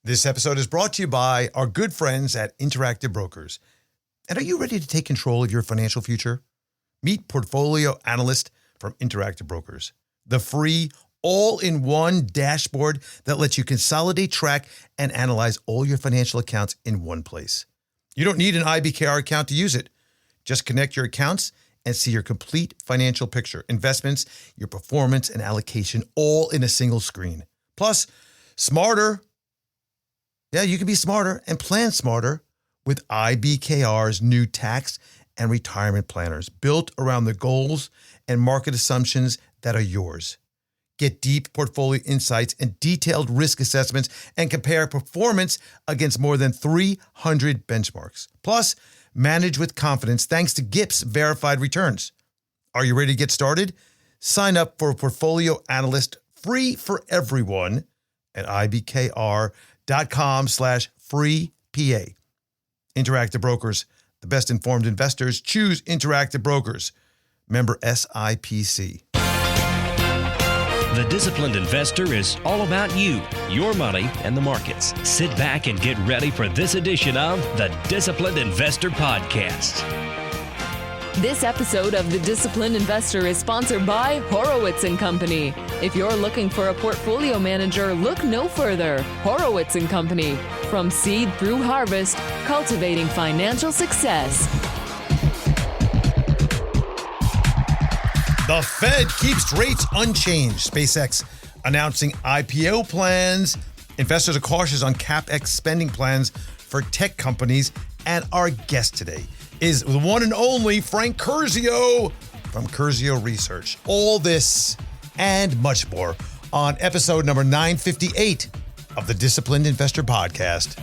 This episode is brought to you by our good friends at Interactive Brokers. And are you ready to take control of your financial future? Meet Portfolio Analyst from Interactive Brokers, the free all-in-one dashboard that lets you consolidate, track, and analyze all your financial accounts in one place. You don't need an IBKR account to use it. Just connect your accounts and see your complete financial picture, investments, your performance, and allocation all in a single screen. Plus, smarter. Yeah, you can be smarter and plan smarter with IBKR's new tax and retirement planners built around the goals and market assumptions that are yours. Get deep portfolio insights and detailed risk assessments and compare performance against more than 300 benchmarks. Plus, manage with confidence thanks to GIP's verified returns. Are you ready to get started? Sign up for a Portfolio Analyst free for everyone at ibkr.com/free PA. Interactive Brokers, the best informed investors. Choose Interactive Brokers. Member SIPC. The Disciplined Investor is all about you, your money, and the markets. Sit back and get ready for this edition of the Disciplined Investor Podcast. This episode of The Disciplined Investor is sponsored by Horowitz & Company. If you're looking for a portfolio manager, look no further. Horowitz & Company. From seed through harvest, cultivating financial success. The Fed keeps rates unchanged. SpaceX announcing IPO plans. Investors are cautious on CaprEx spending plans for tech companies. And our guest today is the one and only Frank Curzio from Curzio Research. All this and much more on episode number 958 of the Disciplined Investor Podcast.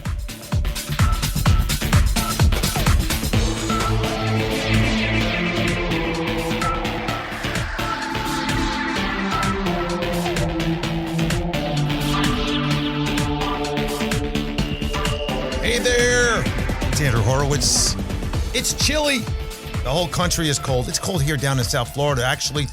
Hey there, it's Andrew Horowitz. It's chilly. The whole country is cold. It's cold here down in South Florida. Actually,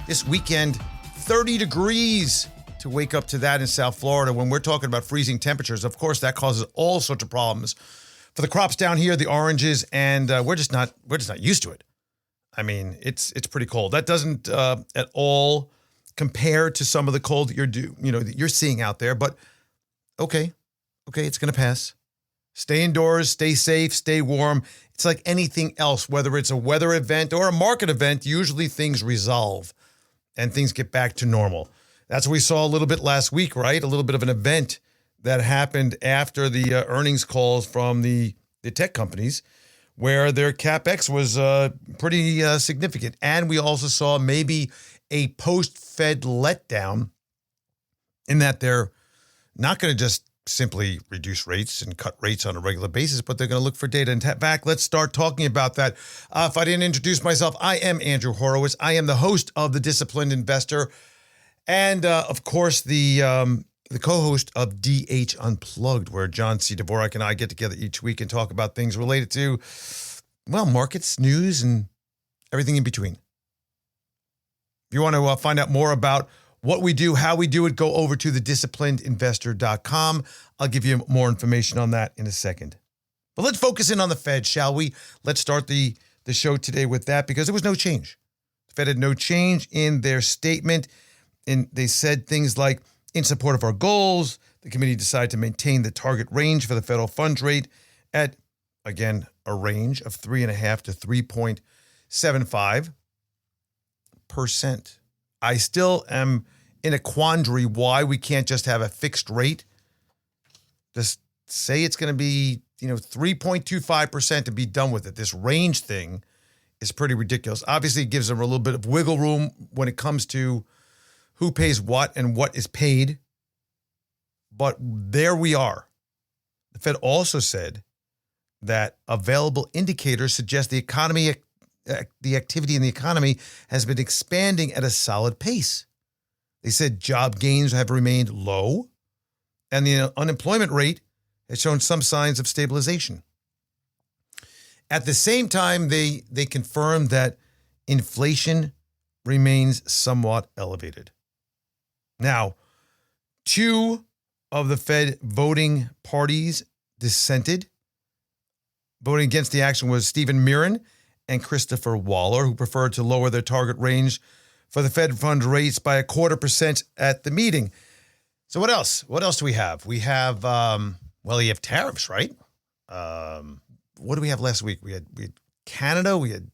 this weekend, 30 degrees to wake up to that in South Florida. When we're talking about freezing temperatures, of course, that causes all sorts of problems for the crops down here, the oranges, and we're just not used to it. I mean, it's pretty cold. That doesn't at all compare to some of the cold that you're seeing out there. But okay, it's going to pass. Stay indoors, stay safe, stay warm. It's like anything else, whether it's a weather event or a market event, usually things resolve and things get back to normal. That's what we saw a little bit last week, right? A little bit of an event that happened after the earnings calls from the tech companies where their CapEx was pretty significant. And we also saw maybe a post-Fed letdown in that they're not going to just simply reduce rates and cut rates on a regular basis, but they're going to look for data. And back, let's start talking about that. If I didn't introduce myself, I am Andrew Horowitz. I am the host of The Disciplined Investor and, of course, the co-host of DH Unplugged, where John C. Dvorak and I get together each week and talk about things related to, well, markets, news, and everything in between. If you want to find out more about what we do, how we do it, go over to thedisciplinedinvestor.com. I'll give you more information on that in a second. But let's focus in on the Fed, shall we? Let's start the show today with that because there was no change. The Fed had no change in their statement. And they said things like, in support of our goals, the committee decided to maintain the target range for the federal funds rate at, again, a range of 3.5 to 3.75%. I still am in a quandary why we can't just have a fixed rate. Just say it's going to be, 3.25% to be done with it. This range thing is pretty ridiculous. Obviously, it gives them a little bit of wiggle room when it comes to who pays what and what is paid. But there we are. The Fed also said that available indicators suggest the activity in the economy has been expanding at a solid pace. They said job gains have remained low, and the unemployment rate has shown some signs of stabilization. At the same time, they confirmed that inflation remains somewhat elevated. Now, two of the Fed voting parties dissented. Voting against the action was Stephen Mirren and Christopher Waller, who preferred to lower their target range for the Fed fund rates by 0.25% at the meeting. So what else? What else do we have? We have, you have tariffs, right? What do we have last week? We had Canada, we had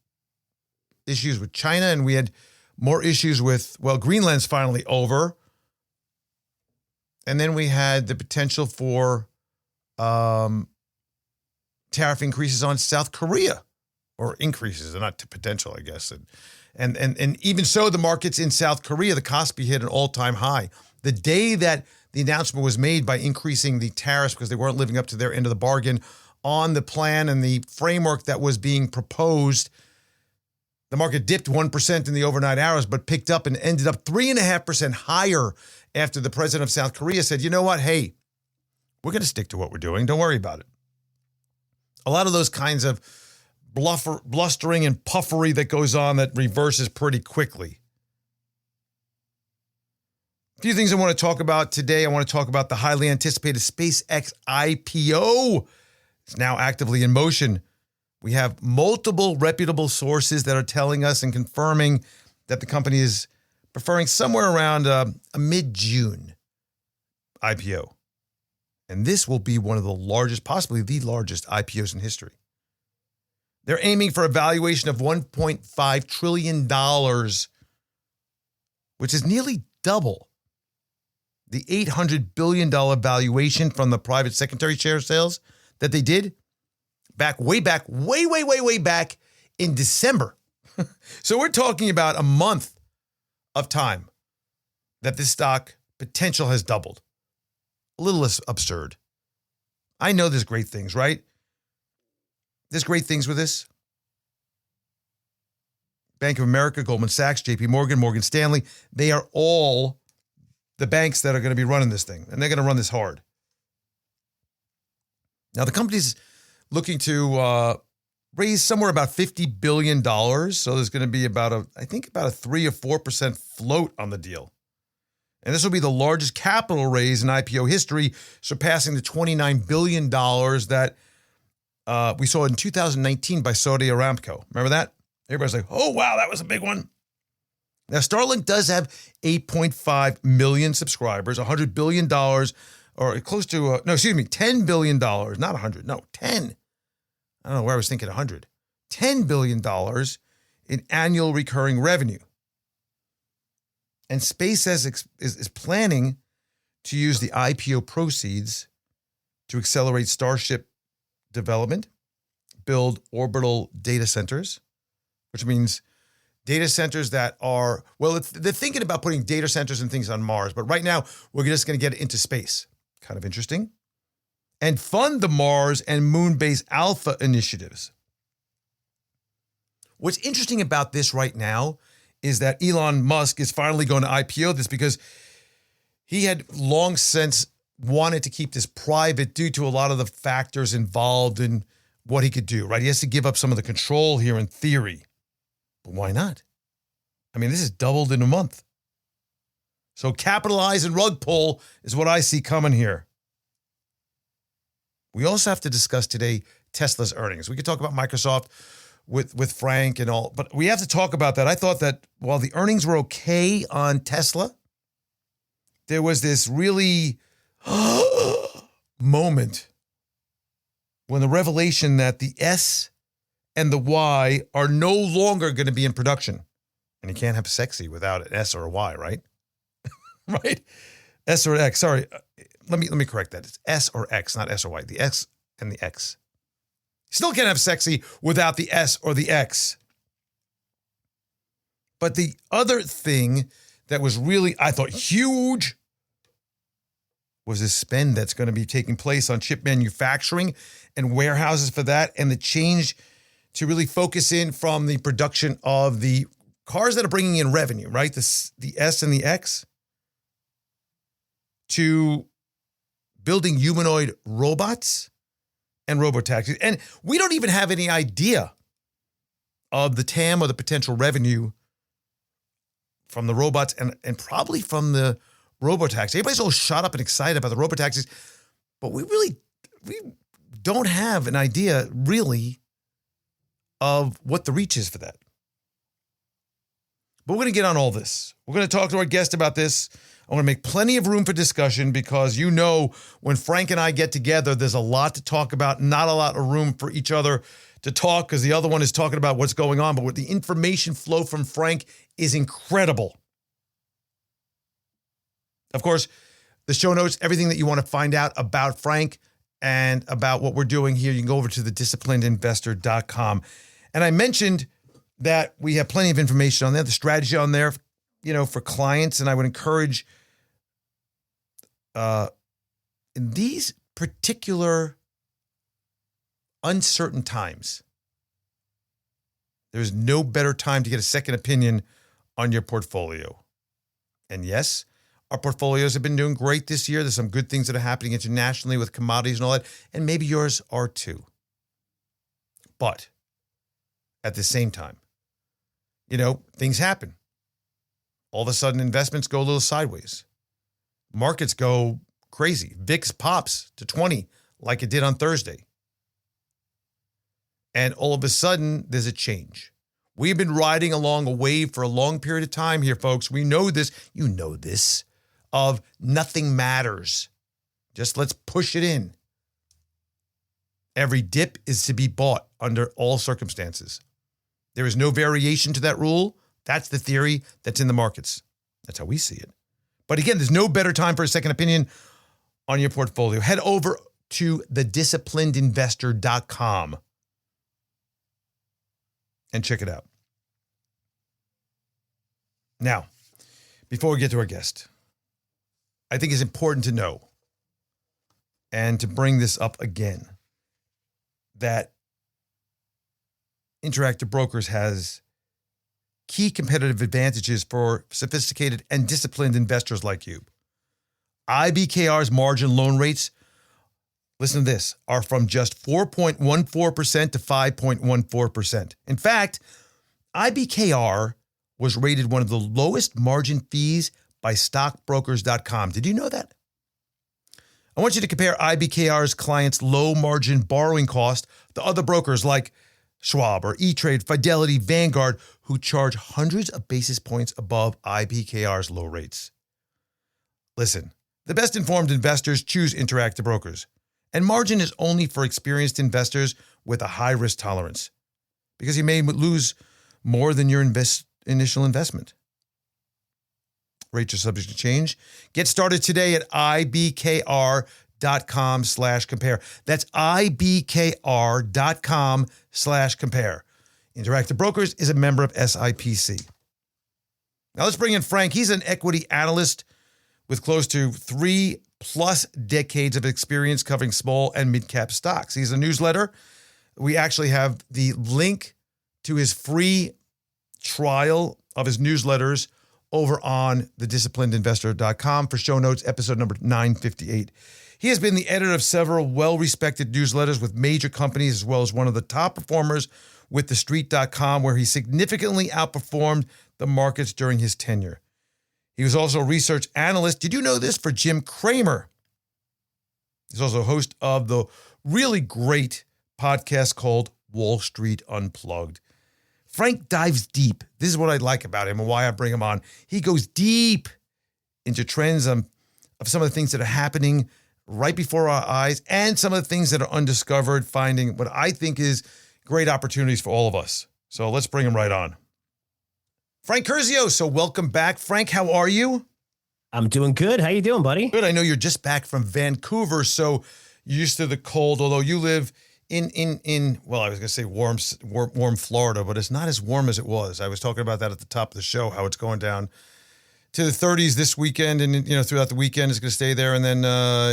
issues with China, and we had more issues with, Greenland's finally over. And then we had the potential for tariff increases on South Korea, or increases, not potential, I guess. And even so, the markets in South Korea, the Kospi hit an all-time high. The day that the announcement was made by increasing the tariffs because they weren't living up to their end of the bargain on the plan and the framework that was being proposed, the market dipped 1% in the overnight hours, but picked up and ended up 3.5% higher after the president of South Korea said, you know what, hey, we're going to stick to what we're doing. Don't worry about it. A lot of those kinds of blustering and puffery that goes on that reverses pretty quickly. A few things I want to talk about today. I want to talk about the highly anticipated SpaceX IPO. It's now actively in motion. We have multiple reputable sources that are telling us and confirming that the company is preferring somewhere around a mid-June IPO. And this will be one of the largest, possibly the largest IPOs in history. They're aiming for a valuation of $1.5 trillion, which is nearly double the $800 billion valuation from the private secondary share sales that they did way back in December. So we're talking about a month of time that this stock potential has doubled. A little less absurd. I know there's great things, right? There's great things with this. Bank of America, Goldman Sachs, JP Morgan, Morgan Stanley, they are all the banks that are going to be running this thing, and they're going to run this hard. Now, the company's looking to raise somewhere about $50 billion, so there's going to be about a 3 or 4% float on the deal. And this will be the largest capital raise in IPO history, surpassing the $29 billion that we saw in 2019 by Saudi Aramco. Remember that? Everybody's like, oh, wow, that was a big one. Now, Starlink does have 8.5 million subscribers, $100 billion, or close to, $10 billion, not 100, no, 10. I don't know where I was thinking 100. $10 billion in annual recurring revenue. And SpaceX is planning to use the IPO proceeds to accelerate Starship development, build orbital data centers, which means data centers that are, they're thinking about putting data centers and things on Mars, but right now we're just going to get it into space. Kind of interesting. And fund the Mars and Moon Base Alpha initiatives. What's interesting about this right now is that Elon Musk is finally going to IPO this because he had long since wanted to keep this private due to a lot of the factors involved in what he could do, right? He has to give up some of the control here in theory. But why not? I mean, this is doubled in a month. So capitalize and rug pull is what I see coming here. We also have to discuss today Tesla's earnings. We could talk about Microsoft with Frank and all, but we have to talk about that. I thought that while the earnings were okay on Tesla, there was this really moment when the revelation that the S and the Y are no longer going to be in production. And you can't have sexy without an S or a Y, right? Right? S or X. Sorry. Let me correct that. It's S or X, not S or Y. The S and the X. Still can't have sexy without the S or the X. But the other thing that was really, I thought, huge was this spend that's going to be taking place on chip manufacturing and warehouses for that, and the change to really focus in from the production of the cars that are bringing in revenue, right? The S and the X, to building humanoid robots and robotaxis. And we don't even have any idea of the TAM or the potential revenue from the robots and probably from the robotaxi. Everybody's all shot up and excited about the robotaxis, but we don't have an idea really of what the reach is for that. But we're going to get on all this. We're going to talk to our guest about this. I want to make plenty of room for discussion because when Frank and I get together, there's a lot to talk about, not a lot of room for each other to talk because the other one is talking about what's going on. But the information flow from Frank is incredible. Of course, the show notes, everything that you want to find out about Frank and about what we're doing here, you can go over to thedisciplinedinvestor.com. And I mentioned that we have plenty of information on there, the strategy on there, for clients. And I would encourage in these particular uncertain times, there's no better time to get a second opinion on your portfolio. And yes, our portfolios have been doing great this year. There's some good things that are happening internationally with commodities and all that. And maybe yours are too. But at the same time, things happen. All of a sudden, investments go a little sideways. Markets go crazy. VIX pops to 20 like it did on Thursday. And all of a sudden, there's a change. We've been riding along a wave for a long period of time here, folks. We know this. You know this. Of nothing matters. Just let's push it in. Every dip is to be bought under all circumstances. There is no variation to that rule. That's the theory that's in the markets. That's how we see it. But again, there's no better time for a second opinion on your portfolio. Head over to thedisciplinedinvestor.com and check it out. Now, before we get to our guest, I think it's important to know and to bring this up again that Interactive Brokers has key competitive advantages for sophisticated and disciplined investors like you. IBKR's margin loan rates, listen to this, are from just 4.14% to 5.14%. In fact, IBKR was rated one of the lowest margin fees by stockbrokers.com. Did you know that? I want you to compare IBKR's clients' low margin borrowing cost to other brokers like Schwab or E-Trade, Fidelity, Vanguard, who charge hundreds of basis points above IBKR's low rates. Listen, the best informed investors choose Interactive Brokers, and margin is only for experienced investors with a high risk tolerance because you may lose more than your initial investment. Rates are subject to change. Get started today at ibkr.com/compare. That's ibkr.com/compare. Interactive Brokers is a member of SIPC. Now let's bring in Frank. He's an equity analyst with close to 3+ decades of experience covering small and mid-cap stocks. He's a newsletter. We actually have the link to his free trial of his newsletters over on thedisciplinedinvestor.com for show notes, episode number 958. He has been the editor of several well-respected newsletters with major companies, as well as one of the top performers with TheStreet.com, where he significantly outperformed the markets during his tenure. He was also a research analyst. Did you know this? For Jim Cramer. He's also a host of the really great podcast called Wall Street Unplugged. Frank dives deep. This is what I like about him and why I bring him on. He goes deep into trends of some of the things that are happening right before our eyes and some of the things that are undiscovered, finding what I think is great opportunities for all of us. So let's bring him right on. Frank Curzio, so welcome back. Frank, how are you? I'm doing good. How you doing, buddy? Good. I know you're just back from Vancouver, so you're used to the cold, although you live in well, I was going to say warm Florida, but it's not as warm as it was. I was talking about that at the top of the show, how it's going down to the 30s this weekend, and throughout the weekend it's going to stay there, and then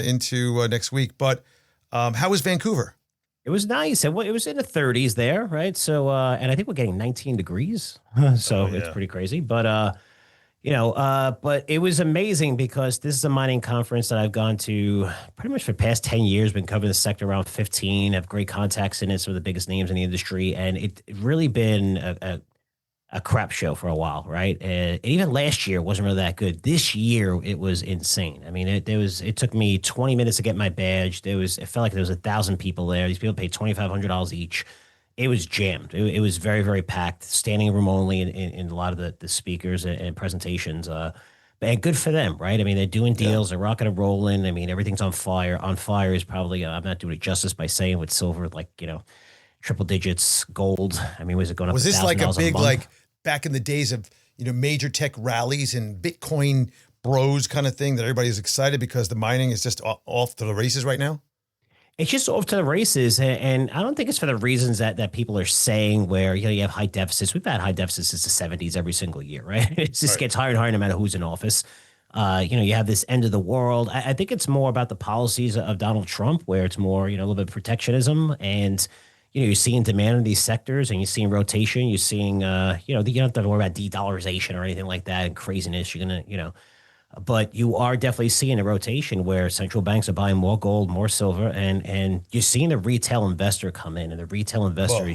into next week. But how was Vancouver? It was nice. It was in the 30s there, right? So, and I think we're getting 19 degrees, so It's pretty crazy. But but it was amazing because this is a mining conference that I've gone to pretty much for the past 10 years, been covering the sector around 15, have great contacts in it, some of the biggest names in the industry. And it's really been a crap show for a while, right? And even last year wasn't really that good. This year it was insane. I mean, it took me 20 minutes to get my badge. It felt like there was 1,000 people there. These people paid $2,500 each. It was jammed. It was very, very packed, standing room only in a lot of the speakers and presentations. And good for them, right? I mean, they're doing deals, they're rocking and rolling. I mean, everything's on fire. On fire is probably, I'm not doing it justice by saying with silver, like, triple digits, gold. I mean, was it going up? Was this like a big, month? like back in the days of, major tech rallies and Bitcoin bros kind of thing that everybody is excited because the mining is just off to the races right now? It's just off to the races, and I don't think it's for the reasons that people are saying where, you have high deficits. We've had high deficits since the 70s every single year, right? It just gets higher and higher no matter who's in office. You have this end of the world. I think it's more about the policies of Donald Trump, where it's more, a little bit of protectionism, and, you're seeing demand in these sectors, and you're seeing rotation. You're seeing, you don't have to worry about de-dollarization or anything like that and craziness. You're going to, but you are definitely seeing a rotation where central banks are buying more gold, more silver, and you're seeing the retail investor come in. And the retail investor,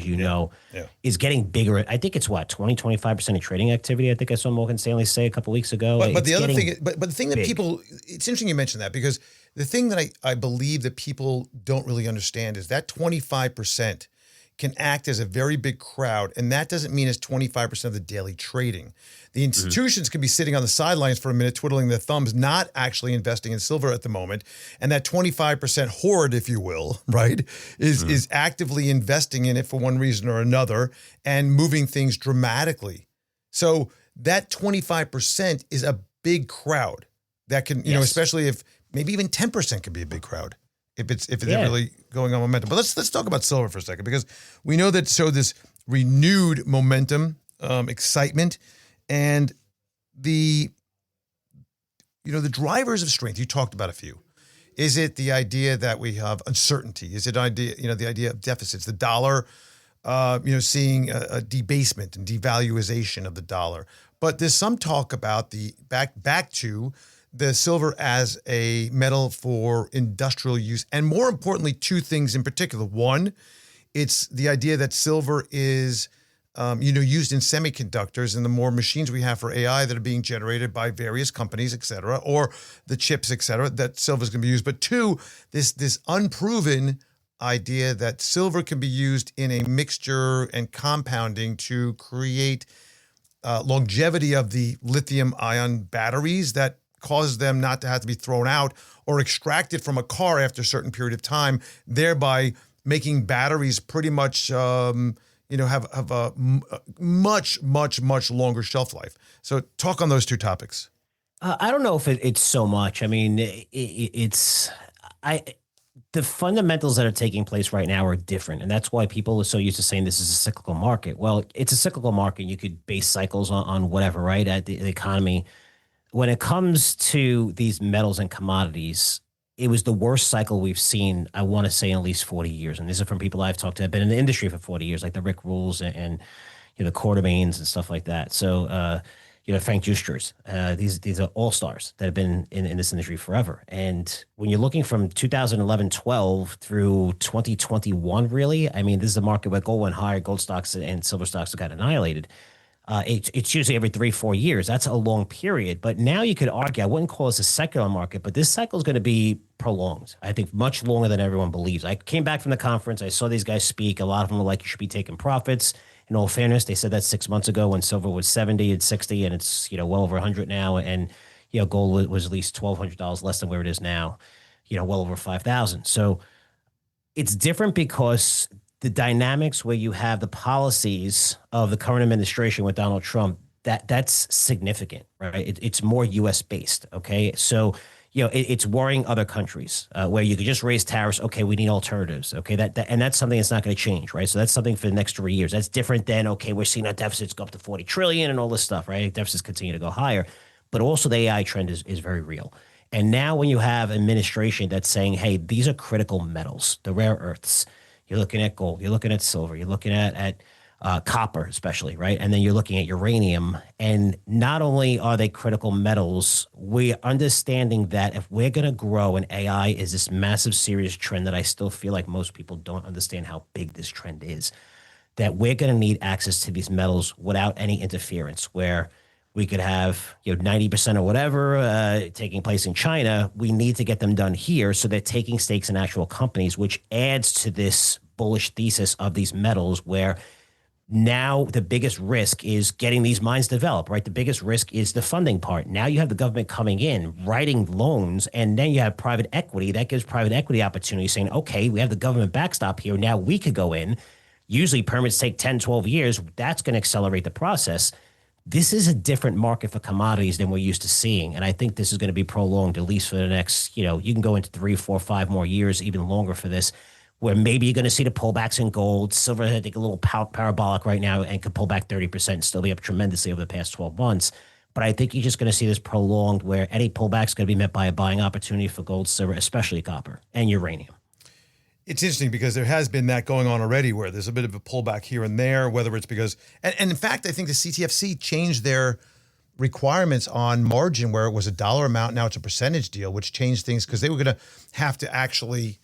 is getting bigger. I think it's 20-25% of trading activity. I think I saw Morgan Stanley say a couple of weeks ago. But the other thing, but the thing that people, it's interesting you mentioned that, because the thing that I believe that people don't really understand is that 25% can act as a very big crowd, and that doesn't mean it's 25% of the daily trading. The institutions can be sitting on the sidelines for a minute, twiddling their thumbs, not actually investing in silver at the moment, and that 25% hoard, if you will, right, is actively investing in it for one reason or another and moving things dramatically. So that 25% is a big crowd that can, especially if maybe even 10% could be a big crowd. If it's really going on momentum. But let's talk about silver for a second, because we know that this renewed momentum, excitement, and the drivers of strength. You talked about a few. Is it the idea that we have uncertainty? Is it the idea of deficits, the dollar, seeing a debasement and devaluation of the dollar? But there's some talk about the back to the silver as a metal for industrial use. And more importantly, two things in particular. One, it's the idea that silver is, used in semiconductors and the more machines we have for AI that are being generated by various companies, et cetera, or the chips, et cetera, that silver is going to be used. But two, this unproven idea that silver can be used in a mixture and compounding to create longevity of the lithium-ion batteries that causes them not to have to be thrown out or extracted from a car after a certain period of time, thereby making batteries pretty much, have a much, much, much longer shelf life. So talk on those two topics. I don't know if it's so much. I mean, the fundamentals that are taking place right now are different. And that's why people are so used to saying this is a cyclical market. Well, it's a cyclical market. You could base cycles on whatever, right? At the economy. When it comes to these metals and commodities, it was the worst cycle we've seen, I want to say, in at least 40 years. And this is from people I've talked to. I've been in the industry for 40 years, like the Rick Rules and the Quartermains and stuff like that. So, Frank Justers, these are all-stars that have been in this industry forever. And when you're looking from 2011-12 through 2021, really, I mean, this is a market where gold went higher, gold stocks and silver stocks got annihilated. It's usually every 3-4 years. That's a long period. But now you could argue, I wouldn't call this a secular market, but this cycle is going to be prolonged. I think much longer than everyone believes. I came back from the conference. I saw these guys speak. A lot of them were like, you should be taking profits. In all fairness, they said that 6 months ago when silver was 70 and 60, and it's, well over 100 now. And, gold was at least $1,200 less than where it is now, well over 5,000. So it's different because the dynamics where you have the policies of the current administration with Donald Trump, that's significant, right? It's more U.S. based. Okay. So, it's worrying other countries where you could just raise tariffs. Okay. We need alternatives. Okay. And that's something that's not going to change. Right. So that's something for the next 3 years. That's different than, okay, we're seeing our deficits go up to 40 trillion and all this stuff, right? Deficits continue to go higher, but also the AI trend is very real. And now when you have administration that's saying, hey, these are critical metals, the rare earths, you're looking at gold, you're looking at silver, you're looking at copper, especially, right? And then you're looking at uranium. And not only are they critical metals, we're understanding that if we're going to grow, and AI is this massive, serious trend that I still feel like most people don't understand how big this trend is. that we're going to need access to these metals without any interference, where we could have 90% or whatever taking place in China. We need to get them done here, so they're taking stakes in actual companies, which adds to this bullish thesis of these metals, where now the biggest risk is getting these mines developed, right? The biggest risk is the funding part. Now you have the government coming in, writing loans, and then you have private equity. That gives private equity opportunity, saying, okay, we have the government backstop here. Now we could go in. Usually permits take 10, 12 years. That's going to accelerate the process. This is a different market for commodities than we're used to seeing. And I think this is going to be prolonged, at least for the next, you can go into 3, 4, 5 more years, even longer for this, where maybe you're going to see the pullbacks in gold. Silver, I think, a little parabolic right now and could pull back 30% and still be up tremendously over the past 12 months. But I think you're just going to see this prolonged, where any pullback is going to be met by a buying opportunity for gold, silver, especially copper and uranium. It's interesting because there has been that going on already, where there's a bit of a pullback here and there, whether it's because, and in fact, I think the CTFC changed their requirements on margin, where it was a dollar amount. Now it's a percentage deal, which changed things because they were going to have to actually,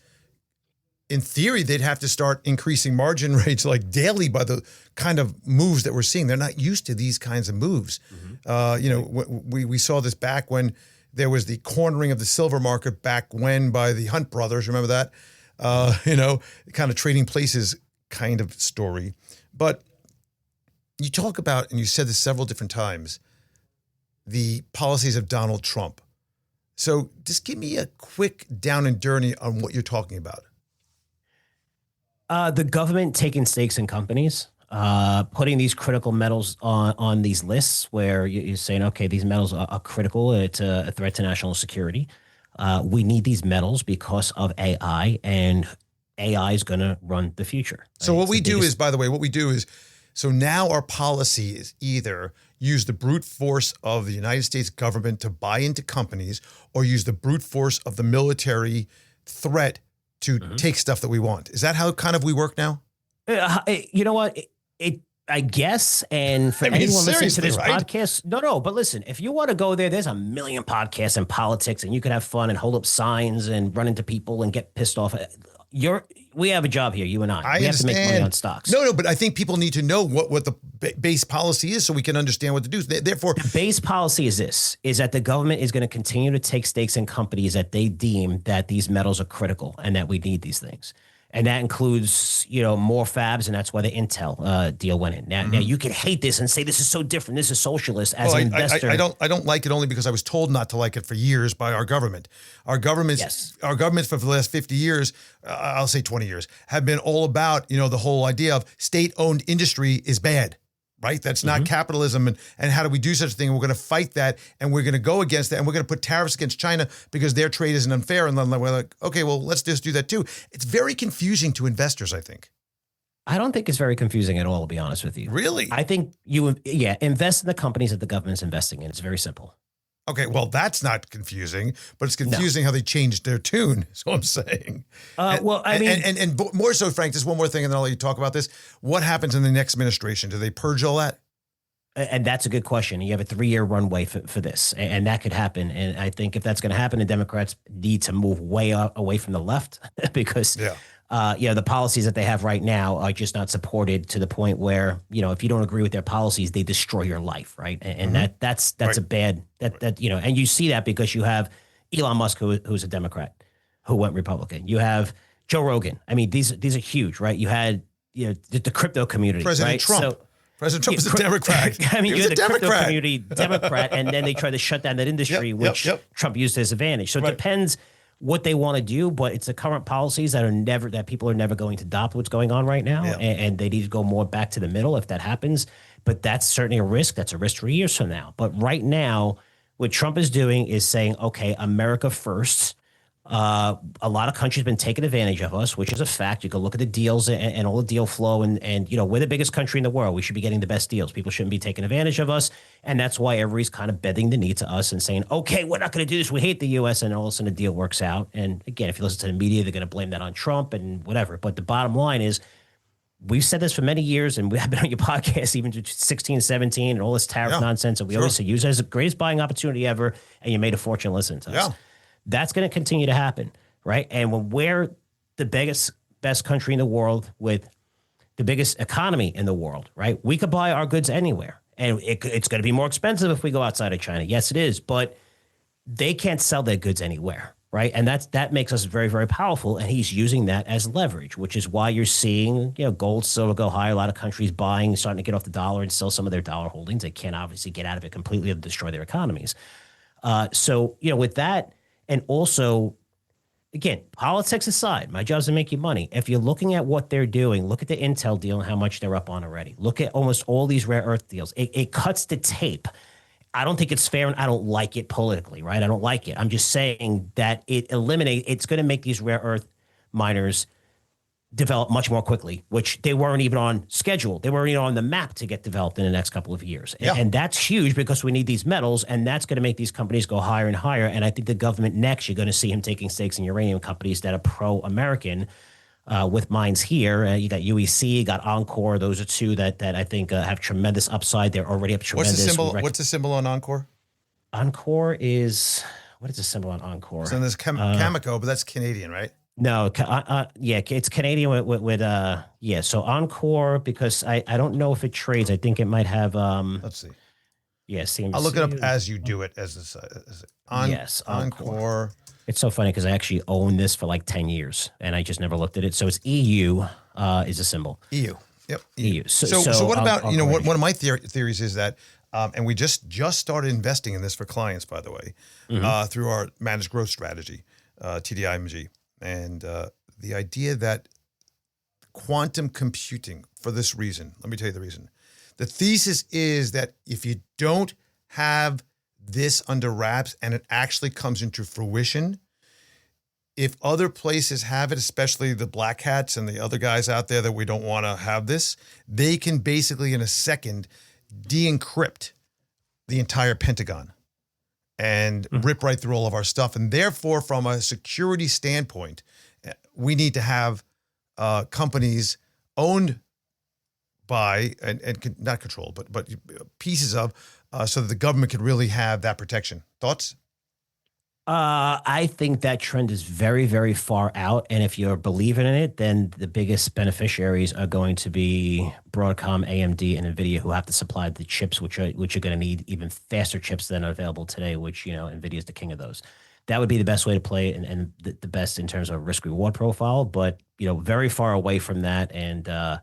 in theory, they'd have to start increasing margin rates like daily by the kind of moves that we're seeing. They're not used to these kinds of moves. We saw this back when there was the cornering of the silver market back when by the Hunt brothers. Remember that? Kind of trading places kind of story. But you talk about, and you said this several different times, the policies of Donald Trump. So just give me a quick down and dirty on what you're talking about. The government taking stakes in companies, putting these critical metals on these lists, where you're saying, okay, these metals are critical. It's a threat to national security. We need these metals because of AI, and AI is going to run the future. So what we do is, by the way, so now our policy is either use the brute force of the United States government to buy into companies, or use the brute force of the military threat to take stuff that we want. Is that how kind of we work now? You know what? I guess. And for anyone listening to this podcast, no, but listen, if you want to go there, there's a million podcasts and politics, and you can have fun and hold up signs and run into people and get pissed off. We have a job here, you and I. We have to make money on stocks. No, but I think people need to know what the base policy is so we can understand what to do. Therefore, the base policy is that the government is going to continue to take stakes in companies that they deem that these metals are critical and that we need these things. And that includes, more fabs, and that's why the Intel deal went in. Now, you can hate this and say this is so different. This is socialist. As an investor, I don't like it only because I was told not to like it for years by our government. Our governments for the last 50 years, I'll say 20 years, have been all about the whole idea of state-owned industry is bad. Right? That's not capitalism. And how do we do such a thing? We're going to fight that, and we're going to go against that, and we're going to put tariffs against China because their trade isn't unfair. And then we're like, okay, well, let's just do that too. It's very confusing to investors, I think. I don't think it's very confusing at all, to be honest with you. Really? I think invest in the companies that the government's investing in. It's very simple. Okay, well, that's not confusing, but it's confusing how they changed their tune, is what I'm saying. And more so, Frank, just one more thing, and then I'll let you talk about this. What happens in the next administration? Do they purge all that? And that's a good question. You have a 3-year runway for this, and that could happen. And I think if that's going to happen, the Democrats need to move way away from the left because the policies that they have right now are just not supported to the point where, if you don't agree with their policies, they destroy your life, right? And that's a bad, and you see that because you have Elon Musk, who's a Democrat, who went Republican. You have Joe Rogan. I mean, these are huge, right? You had, the crypto community, President right? Trump. President Trump was a Democrat. I mean, you're the crypto community Democrat, and then they tried to shut down that industry, which Trump used to his advantage. So it depends what they want to do, but it's the current policies that people are never going to adopt what's going on right now. And they need to go more back to the middle if that happens. But that's certainly a risk. That's a risk 3 years from now. But right now, what Trump is doing is saying, okay, America first. A lot of countries have been taking advantage of us, which is a fact. You can look at the deals and all the deal flow, and we're the biggest country in the world. We should be getting the best deals. People shouldn't be taking advantage of us, and that's why everybody's kind of bending the knee to us and saying, okay, we're not going to do this. We hate the U.S., and all of a sudden the deal works out. And again, if you listen to the media, they're going to blame that on Trump and whatever. But the bottom line is, we've said this for many years, and we have been on your podcast even to 16, 17, and all this tariff nonsense, and we always say, use it as the greatest buying opportunity ever, and you made a fortune listening to us. That's going to continue to happen, right? And when we're the best country in the world with the biggest economy in the world, right? We could buy our goods anywhere, and it's going to be more expensive if we go outside of China. Yes, it is, but they can't sell their goods anywhere, right? And that makes us very, very powerful. And he's using that as leverage, which is why you're seeing, gold, silver go higher. A lot of countries buying, starting to get off the dollar and sell some of their dollar holdings. They can't obviously get out of it completely and destroy their economies. So, with that, and also, again, politics aside, my job is to make you money. If you're looking at what they're doing, look at the Intel deal and how much they're up on already. Look at almost all these rare earth deals. It cuts the tape. I don't think it's fair, and I don't like it politically, right? I don't like it. I'm just saying that it's going to make these rare earth miners develop much more quickly, which they weren't even on schedule. They weren't even on the map to get developed in the next couple of years. Yeah. And that's huge because we need these metals, and that's going to make these companies go higher and higher. And I think the government next, you're going to see him taking stakes in uranium companies that are pro-American with mines here. You got UEC, you got Encore. Those are two that I think have tremendous upside. They're already up tremendous. What's the symbol on Encore? Encore is, what is the symbol on Encore? So there's Cameco, but that's Canadian, right? No, it's Canadian with So Encore, because I don't know if it trades. I think it might have. Let's see. Yeah, seems. I'll look it up as you do it. Yes, Encore. It's so funny because I actually own this for like 10 years and I just never looked at it. So it's EU is a symbol. EU. Yep. EU. So what about, one of my theories is that, and we just started investing in this for clients, by the way, through our managed growth strategy, TDI. And the idea that quantum computing, for this reason, let me tell you the reason. The thesis is that if you don't have this under wraps and it actually comes into fruition, if other places have it, especially the black hats and the other guys out there that we don't want to have this, they can basically in a second de-encrypt the entire Pentagon and rip right through all of our stuff. And therefore, from a security standpoint, we need to have companies owned by and not controlled, but pieces of, so that the government can really have that protection. Thoughts? I think that trend is very, very far out. And if you're believing in it, then the biggest beneficiaries are going to be Broadcom, AMD, and NVIDIA, who have to supply the chips, which are going to need even faster chips than are available today, which, NVIDIA is the king of those. That would be the best way to play it and the best in terms of risk reward profile. But, very far away from that. And, a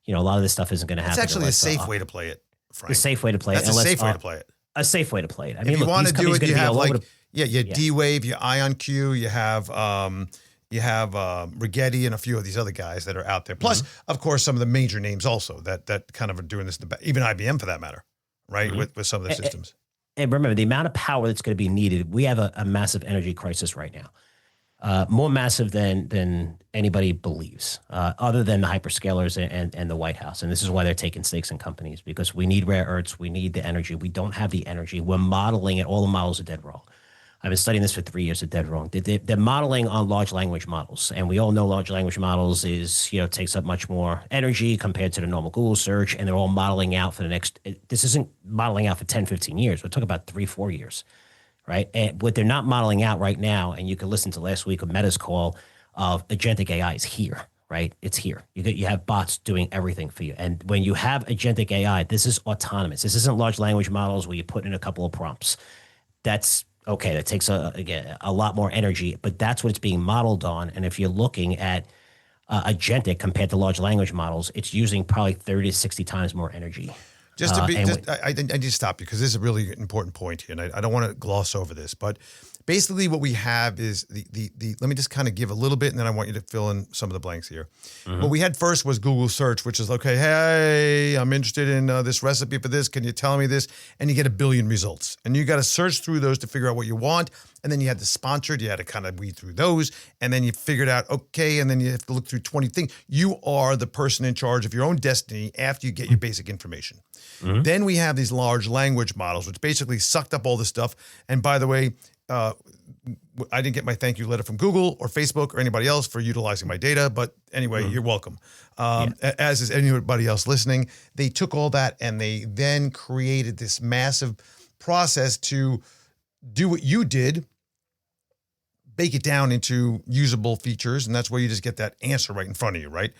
lot of this stuff isn't going to happen. It's actually a safe way to play it, Frank. The safe way to play it. That's a safe way to play it. A safe way to play it. I mean, if you want to do it, you have you D-Wave, you IONQ, you have Rigetti, and a few of these other guys that are out there. Plus, of course, some of the major names also that kind of are doing this. Even IBM, for that matter, right? With some of their systems. And remember, the amount of power that's going to be needed. We have a massive energy crisis right now, more massive than anybody believes, other than the hyperscalers and the White House. And this is why they're taking stakes in companies, because we need rare earths, we need the energy. We don't have the energy. We're modeling it. All the models are dead wrong. I've been studying this for 3 years. They're dead wrong. They're modeling on large language models, and we all know large language models takes up much more energy compared to the normal Google search, and they're all modeling out for the next. This isn't modeling out for 10, 15 years. We're talking about 3-4 years, right? And what they're not modeling out right now, and you can listen to last week of Meta's call of agentic AI is here, right? It's here. You have bots doing everything for you, and when you have agentic AI, this is autonomous. This isn't large language models where you put in a couple of prompts. That's okay, that takes a lot more energy, but that's what it's being modeled on. And if you're looking at agentic compared to large language models, it's using probably 30 to 60 times more energy. Just to be, I need to stop you because this is a really important point here, and I don't want to gloss over this, but basically what we have is the let me just kind of give a little bit, and then I want you to fill in some of the blanks here. What we had first was Google search, which is, okay, hey, I'm interested in this recipe for this. Can you tell me this? And you get 1 billion results. And you got to search through those to figure out what you want. And then you had the sponsored, you had to kind of weed through those. And then you figured out, okay, and then you have to look through 20 things. You are the person in charge of your own destiny after you get your basic information. Then we have these large language models, which basically sucked up all this stuff. And by the way, I didn't get my thank you letter from Google or Facebook or anybody else for utilizing my data. But anyway, you're welcome. As is anybody else listening. They took all that and they then created this massive process to do what you did, bake it down into usable features. And that's where you just get that answer right in front of you, right?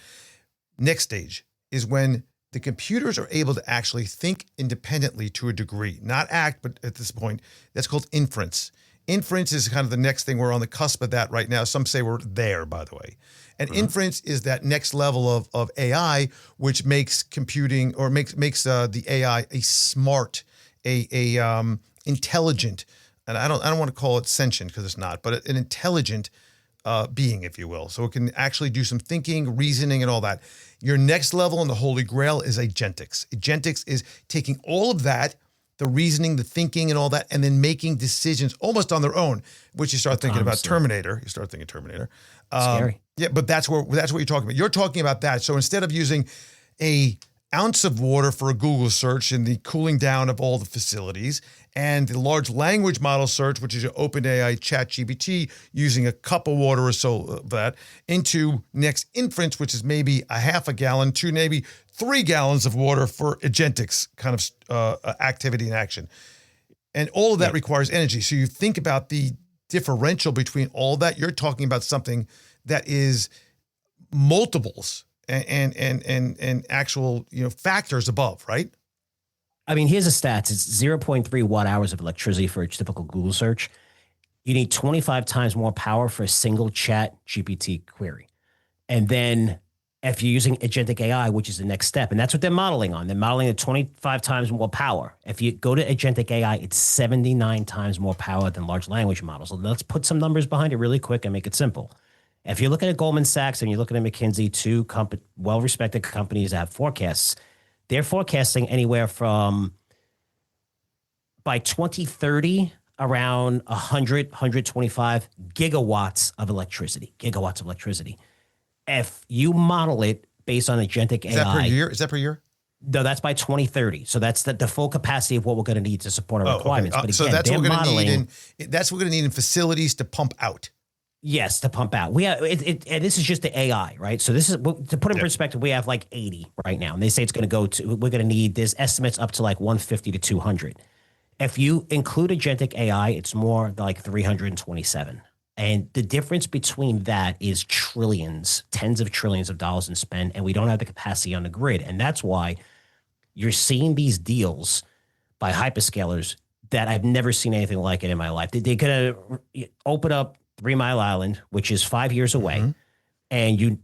Next stage, is when the computers are able to actually think independently to a degree, not act, but at this point, that's called inference. Inference is kind of the next thing. We're on the cusp of that right now. Some say we're there, by the way. And inference is that next level of AI, which makes computing or makes the AI a smart, intelligent, and I don't want to call it sentient because it's not, but an intelligent being, if you will. So it can actually do some thinking, reasoning, and all that. Your next level in the Holy Grail is agentics. Agentics is taking all of that, the reasoning, the thinking, and all that, and then making decisions almost on their own, which you start thinking about Terminator. You start thinking Terminator. Scary. Yeah, but that's what you're talking about. You're talking about that. So instead of using an ounce of water for a Google search and the cooling down of all the facilities, and the large language model search, which is your OpenAI ChatGPT, using a cup of water or so of that, into next inference, which is maybe a half a gallon to maybe 3 gallons of water for agentics kind of activity and action. And all of that requires energy. So you think about the differential between all that. You're talking about something that is multiples and actual factors above, right? I mean, here's the stats. It's 0.3 watt hours of electricity for a typical Google search. You need 25 times more power for a single chat GPT query. And then if you're using agentic AI, which is the next step, and that's what they're modeling on. They're modeling at 25 times more power. If you go to agentic AI, it's 79 times more power than large language models. So let's put some numbers behind it really quick and make it simple. If you're looking at Goldman Sachs and you're looking at McKinsey, two well-respected companies that have forecasts, they're forecasting anywhere from, by 2030, around 125 gigawatts of electricity. If you model it based on agentic AI. Is that per year? No, that's by 2030. So that's the full capacity of what we're going to need to support our requirements. Okay. But again, so that's what we're going to need that's what we're going to need in facilities to pump out. Yes, to pump out. We have and this is just the AI, right? So this is, to put in perspective, we have like 80 right now, and they say it's going to go to, we're going to need, there's estimates up to like 150 to 200. If you include agentic AI, it's more like 327. And the difference between that is trillions, tens of trillions of dollars in spend, and we don't have the capacity on the grid. And that's why you're seeing these deals by hyperscalers that I've never seen anything like it in my life. They're going to open up 3 Mile Island, which is 5 years away, and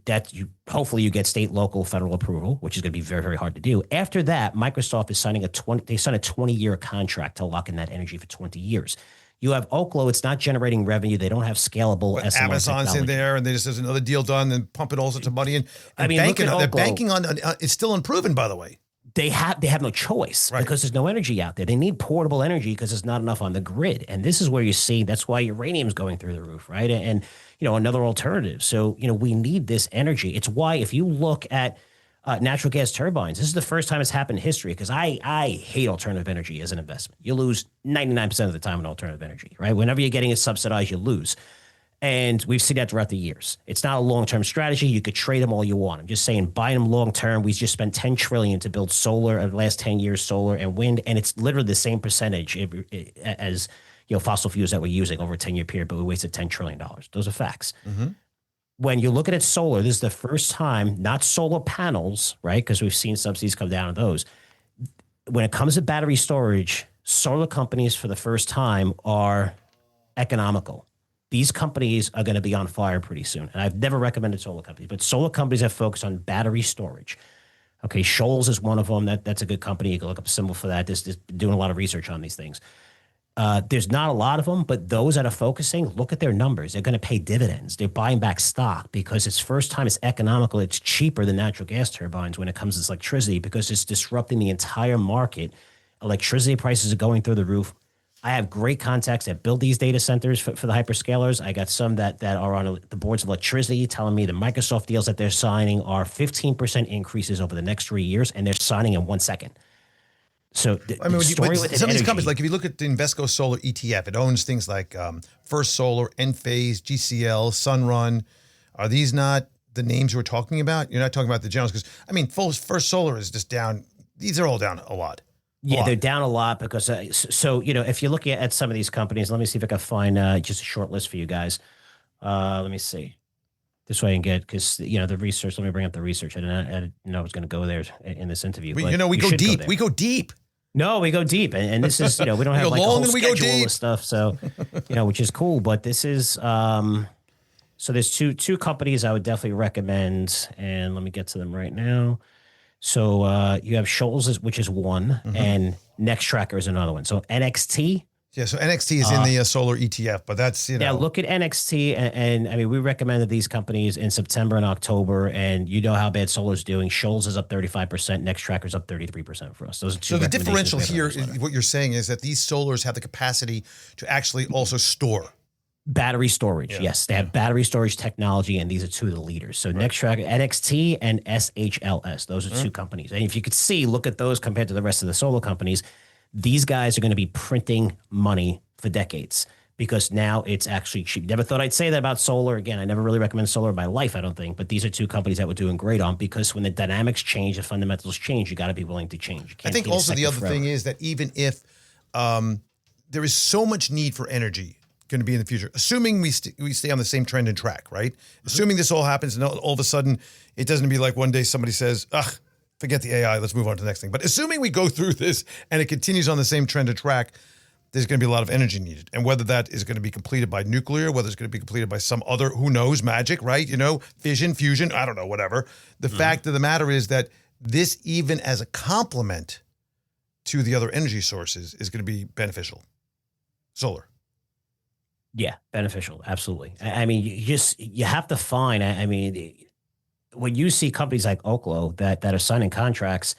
hopefully you get state, local, federal approval, which is going to be very, very hard to do. After that, Microsoft is signing a 20-year contract to lock in that energy for 20 years. You have OKLO, it's not generating revenue. They don't have scalable SMR Amazon's technology. in there, and there's another deal done, and pumping all sorts of money in. I mean, they're banking on it's still unproven, by the way. They have no choice because there's no energy out there. They need portable energy because there's not enough on the grid. And this is where you see, that's why uranium's going through the roof, right? And another alternative. So, we need this energy. It's why if you look at natural gas turbines, this is the first time it's happened in history, because I hate alternative energy as an investment. You lose 99% of the time in alternative energy, right? Whenever you're getting it subsidized, you lose. And we've seen that throughout the years. It's not a long-term strategy. You could trade them all you want. I'm just saying, buy them long-term. We just spent $10 trillion to build solar over the last 10 years, solar and wind, and it's literally the same percentage as fossil fuels that we're using over a 10-year period, but we wasted $10 trillion. Those are facts. When you look at it solar, this is the first time, not solar panels, right? Because we've seen subsidies come down on those. When it comes to battery storage, solar companies for the first time are economical. These companies are going to be on fire pretty soon. And I've never recommended solar companies, but solar companies have focused on battery storage. Okay, Shoals is one of them. That's a good company. You can look up a symbol for that. This doing a lot of research on these things. There's not a lot of them, but those that are focusing, look at their numbers. They're going to pay dividends. They're buying back stock because it's first time it's economical. It's cheaper than natural gas turbines when it comes to electricity because it's disrupting the entire market. Electricity prices are going through the roof. I have great contacts that build these data centers for the hyperscalers. I got some that are on the boards of electricity telling me the Microsoft deals that they're signing are 15% increases over the next 3 years, and they're signing in 1 second. So some of these companies, like if you look at the Invesco Solar ETF, it owns things like First Solar, Enphase, GCL, Sunrun. Are these not the names we're talking about? You're not talking about the generals because, First Solar is just down. These are all down a lot. Yeah, they're down a lot because, if you're looking at some of these companies, let me see if I can find just a short list for you guys. Let me see. This way I can get, because, the research, let me bring up the research. I didn't know I was going to go there in this interview. We but go should deep. there. We go deep. No, we go deep. And this is, we don't have like a whole schedule of stuff. So, which is cool. But this is, so there's two companies I would definitely recommend. And let me get to them right now. So you have Shoals, which is one, and Next Tracker is another one. So NXT. Yeah, so NXT is in the solar ETF, but that's, Yeah, look at NXT, and I mean, we recommended these companies in September and October, and you know how bad solar's doing. Shoals is up 35%, Next Tracker's up 33% for us. Those are two. So the differential here, what you're saying is that these solars have the capacity to actually also store. Battery storage, yes. They have battery storage technology, and these are two of the leaders. So Next Tracker, NXT, and SHLS. Those are two companies. And if you could see, look at those compared to the rest of the solar companies. These guys are going to be printing money for decades because now it's actually cheap. Never thought I'd say that about solar. Again, I never really recommend solar in my life, I don't think. But these are two companies that we're doing great on because when the dynamics change, the fundamentals change, you got to be willing to change. I think also the other thing is that even if there is so much need for energy going to be in the future, assuming we stay on the same trend and track, right? Assuming this all happens and all of a sudden it doesn't be like one day somebody says, ugh, forget the AI, let's move on to the next thing. But assuming we go through this and it continues on the same trend of track, there's going to be a lot of energy needed. And whether that is going to be completed by nuclear, whether it's going to be completed by some other, who knows, magic, right? Fission, fusion, I don't know, whatever. The fact of the matter is that this, even as a complement to the other energy sources, is going to be beneficial. Solar. Yeah, beneficial. Absolutely. I mean, you have to find, I mean, when you see companies like OKLO that are signing contracts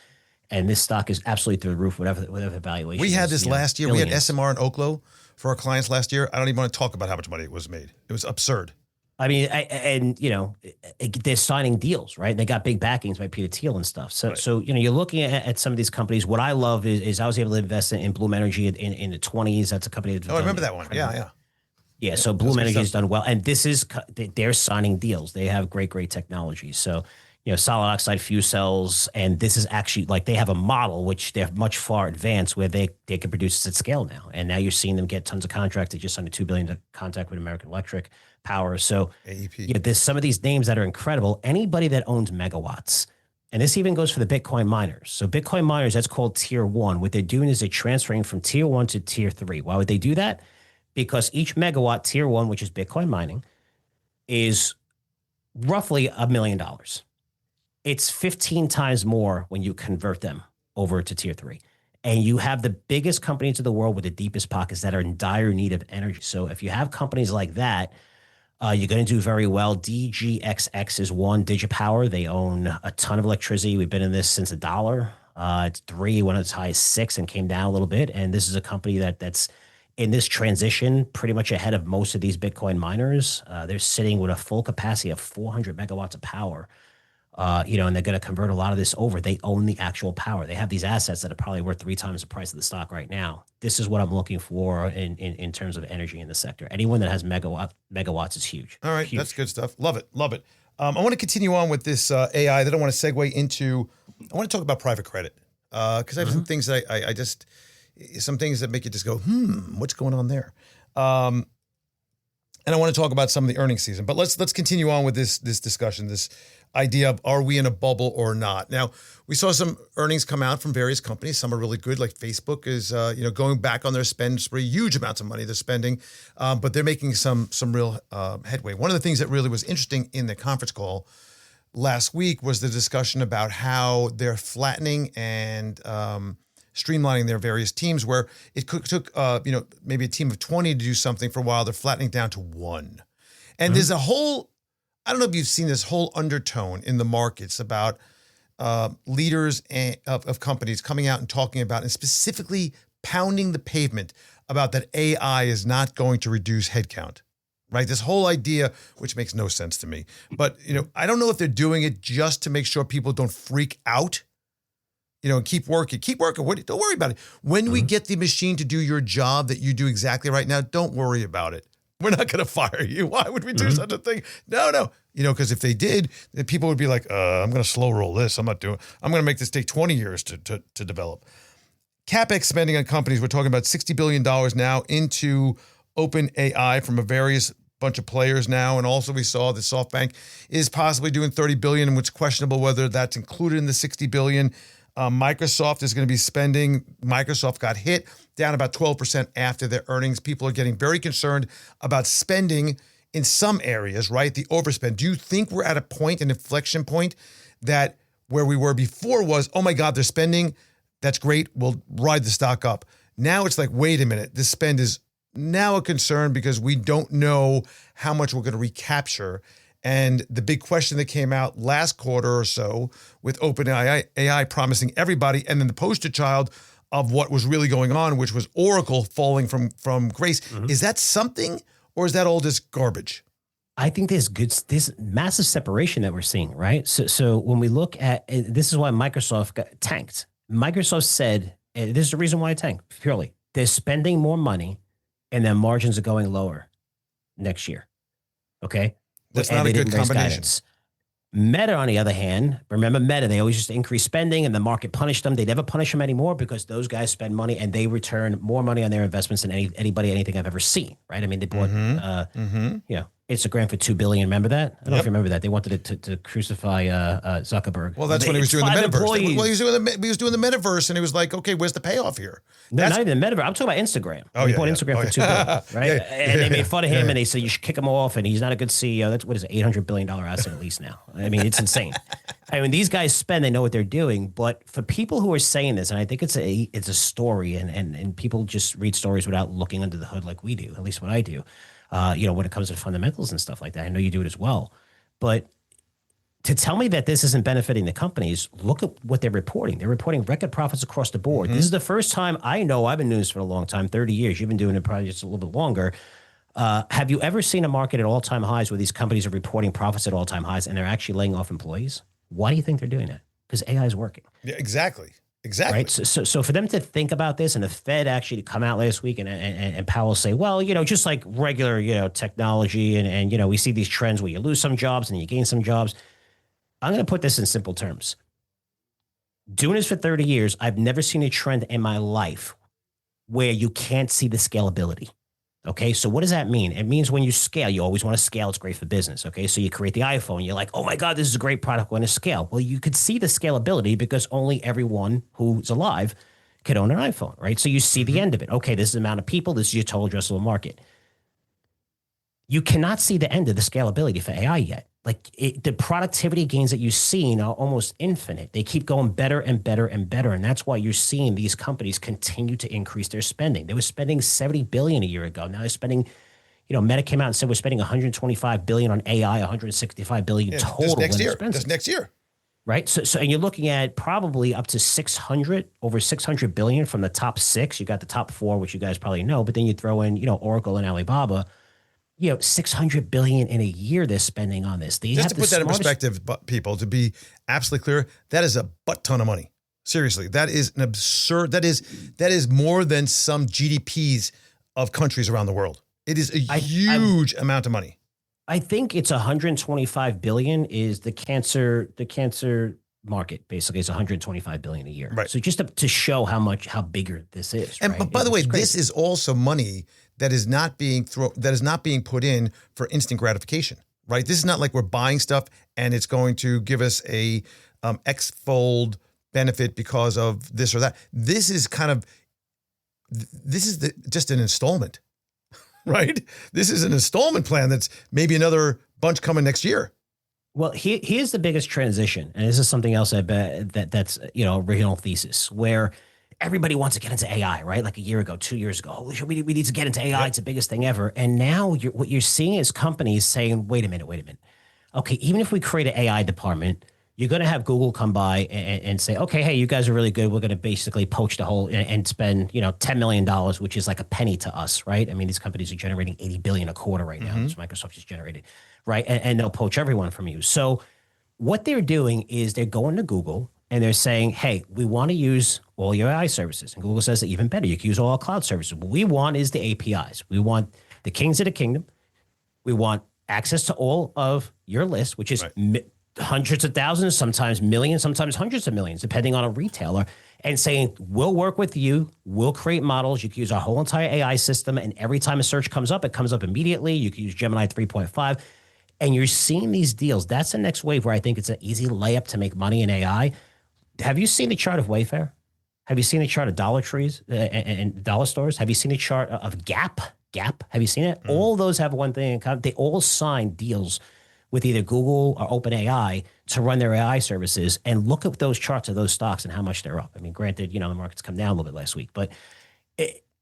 and this stock is absolutely through the roof, whatever the valuation. We had this last year. Billions. We had SMR and OKLO for our clients last year. I don't even want to talk about how much money it was made. It was absurd. I mean, they're signing deals, right? They got big backings by Peter Thiel and stuff. So, so you're looking at some of these companies. What I love is I was able to invest in Bloom Energy in the 20s. That's a company. I remember that one. Yeah. Yeah, so Bloom Energy has done well, and they're signing deals. They have great technology. So, solid oxide fuel cells, and this is actually like they have a model which they're much far advanced where they can produce at scale now. And now you're seeing them get tons of contracts. They just signed a $2 billion contract with American Electric Power. So AEP. There's some of these names that are incredible. Anybody that owns megawatts, and this even goes for the Bitcoin miners. So Bitcoin miners, that's called tier 1. What they're doing is they're transferring from tier 1 to tier 3. Why would they do that? Because each megawatt, tier 1, which is Bitcoin mining, is roughly $1 million. It's 15 times more when you convert them over to tier 3. And you have the biggest companies in the world with the deepest pockets that are in dire need of energy. So if you have companies like that, you're going to do very well. DGXX is one, DigiPower. They own a ton of electricity. We've been in this since $1. It's 3, went as high as 6 and came down a little bit. And this is a company that's in this transition, pretty much ahead of most of these Bitcoin miners. They're sitting with a full capacity of 400 megawatts of power, and they're going to convert a lot of this over. They own the actual power. They have these assets that are probably worth 3 times the price of the stock right now. This is what I'm looking for in terms of energy in the sector. Anyone that has megawatts is huge. All right, huge. That's good stuff. Love it. I want to continue on with this AI. Then I want to segue into, I want to talk about private credit because I have some things that I just... some things that make you just go, what's going on there? And I want to talk about some of the earnings season, but let's continue on with this discussion, this idea of, are we in a bubble or not? Now, we saw some earnings come out from various companies. Some are really good, like Facebook is, going back on their spend spree, huge amounts of money they're spending, but they're making some real headway. One of the things that really was interesting in the conference call last week was the discussion about how they're flattening and streamlining their various teams, where it took maybe a team of 20 to do something for a while. They're flattening down to 1. And there's a whole, I don't know if you've seen this whole undertone in the markets about leaders of companies coming out and talking about, and specifically pounding the pavement about that AI is not going to reduce headcount, right? This whole idea, which makes no sense to me. But, I don't know if they're doing it just to make sure people don't freak out. Keep working. Don't worry about it. When we get the machine to do your job that you do exactly right now, don't worry about it. We're not going to fire you. Why would we do such a thing? No. Because if they did, then people would be like, I'm going to slow roll this. I'm going to make this take 20 years to develop. CapEx spending on companies, we're talking about $60 billion now into open AI from a various bunch of players now. And also we saw that SoftBank is possibly doing $30 billion, and it's questionable whether that's included in the $60 billion. Microsoft is going to be spending. Microsoft got hit down about 12% after their earnings. People are getting very concerned about spending in some areas, right? The overspend. Do you think we're at a point, an inflection point, that where we were before was, oh my God, they're spending. That's great. We'll ride the stock up. Now it's like, wait a minute. This spend is now a concern because we don't know how much we're going to recapture. And the big question that came out last quarter or so with OpenAI promising everybody, and then the poster child of what was really going on, which was Oracle falling from grace. Mm-hmm. Is that something, or is that all just garbage? I think there's massive separation that we're seeing, right? So when we look at, this is why Microsoft got tanked. Microsoft said, and this is the reason why it tanked, purely. They're spending more money and their margins are going lower next year. Okay? That's not a good combination. Meta, on the other hand, remember Meta, they always used to increase spending and the market punished them. They never punish them anymore because those guys spend money and they return more money on their investments than anything I've ever seen, right? I mean, they bought, Instagram for $2 billion. Remember that? I don't know if you remember that. They wanted to crucify Zuckerberg. Well, that's when he was doing the metaverse. Well, he was doing the metaverse, and he was like, "Okay, where's the payoff here?" No, not even the metaverse. I'm talking about Instagram. They bought Instagram for $2 billion, right? And they made fun of him, and they said you should kick him off, and he's not a good CEO. That's what is it, $800 billion asset at least now. I mean, it's insane. I mean, these guys spend; they know what they're doing. But for people who are saying this, and I think it's a story, and people just read stories without looking under the hood like we do. At least what I do. When it comes to fundamentals and stuff like that. I know you do it as well. But to tell me that this isn't benefiting the companies, look at what they're reporting. They're reporting record profits across the board. Mm-hmm. This is the first time I know, I've been doing this for a long time, 30 years. You've been doing it probably just a little bit longer. Have you ever seen a market at all-time highs where these companies are reporting profits at all-time highs and they're actually laying off employees? Why do you think they're doing that? Because AI is working. Yeah, exactly. Right. So for them to think about this and the Fed actually to come out last week and Powell say, well, just like regular, technology and we see these trends where you lose some jobs and you gain some jobs. I'm going to put this in simple terms. Doing this for 30 years, I've never seen a trend in my life where you can't see the scalability. Okay, so what does that mean? It means when you scale, you always want to scale. It's great for business. Okay, so you create the iPhone. You're like, oh my God, this is a great product. We're going to scale. Well, you could see the scalability because only everyone who's alive could own an iPhone, right? So you see the end of it. Okay, this is the amount of people. This is your total addressable market. You cannot see the end of the scalability for AI yet. Like the productivity gains that you've seen are almost infinite. They keep going better and better and better. And that's why you're seeing these companies continue to increase their spending. They were spending $70 billion a year ago. Now they're spending, Meta came out and said we're spending $125 billion on AI, $165 billion total. This next year. Right. So and you're looking at probably up to over $600 billion from the top six. You got the top four, which you guys probably know, but then you throw in, Oracle and Alibaba. $600 billion in a year they're spending on this. Just to put that in perspective, people, to be absolutely clear, that is a butt ton of money. Seriously, that is an absurd. That is more than some GDPs of countries around the world. It is a huge amount of money. I think it's $125 billion is the cancer market. Basically, it's $125 billion a year. Right. So just to show how bigger this is. And right? by the way, this is also money that is not being put in for instant gratification, right? This is not like we're buying stuff and it's going to give us a X-fold benefit because of this or that. This is just an installment, right? This is an installment plan that's maybe another bunch coming next year. Well, here's the biggest transition, and this is something else I bet that's original thesis where everybody wants to get into AI, right? Like a year ago, 2 years ago, holy shit, we need to get into AI. Yep. It's the biggest thing ever. And now what you're seeing is companies saying, wait a minute. Okay, even if we create an AI department, you're going to have Google come by and say, okay, hey, you guys are really good. We're going to basically poach the whole and spend, $10 million, which is like a penny to us, right? I mean, these companies are generating $80 billion a quarter right now. That's Microsoft just generated, right? And they'll poach everyone from you. So what they're doing is they're going to Google and they're saying, hey, we want to use all your AI services. And Google says that even better, you can use all our cloud services. What we want is the APIs. We want the kings of the kingdom. We want access to all of your list, which is hundreds of thousands, sometimes millions, sometimes hundreds of millions, depending on a retailer. and saying, we'll work with you. We'll create models. You can use our whole entire AI system. And every time a search comes up, it comes up immediately. You can use Gemini 3.5. And you're seeing these deals. That's the next wave where I think it's an easy layup to make money in AI. Have you seen the chart of Wayfair? Have you seen the chart of Dollar Trees and dollar stores? Have you seen the chart of Gap? Have you seen it? All those have one thing in common. They all sign deals with either Google or OpenAI to run their AI services, and look at those charts of those stocks and how much they're up. I mean, granted, the market's come down a little bit last week, but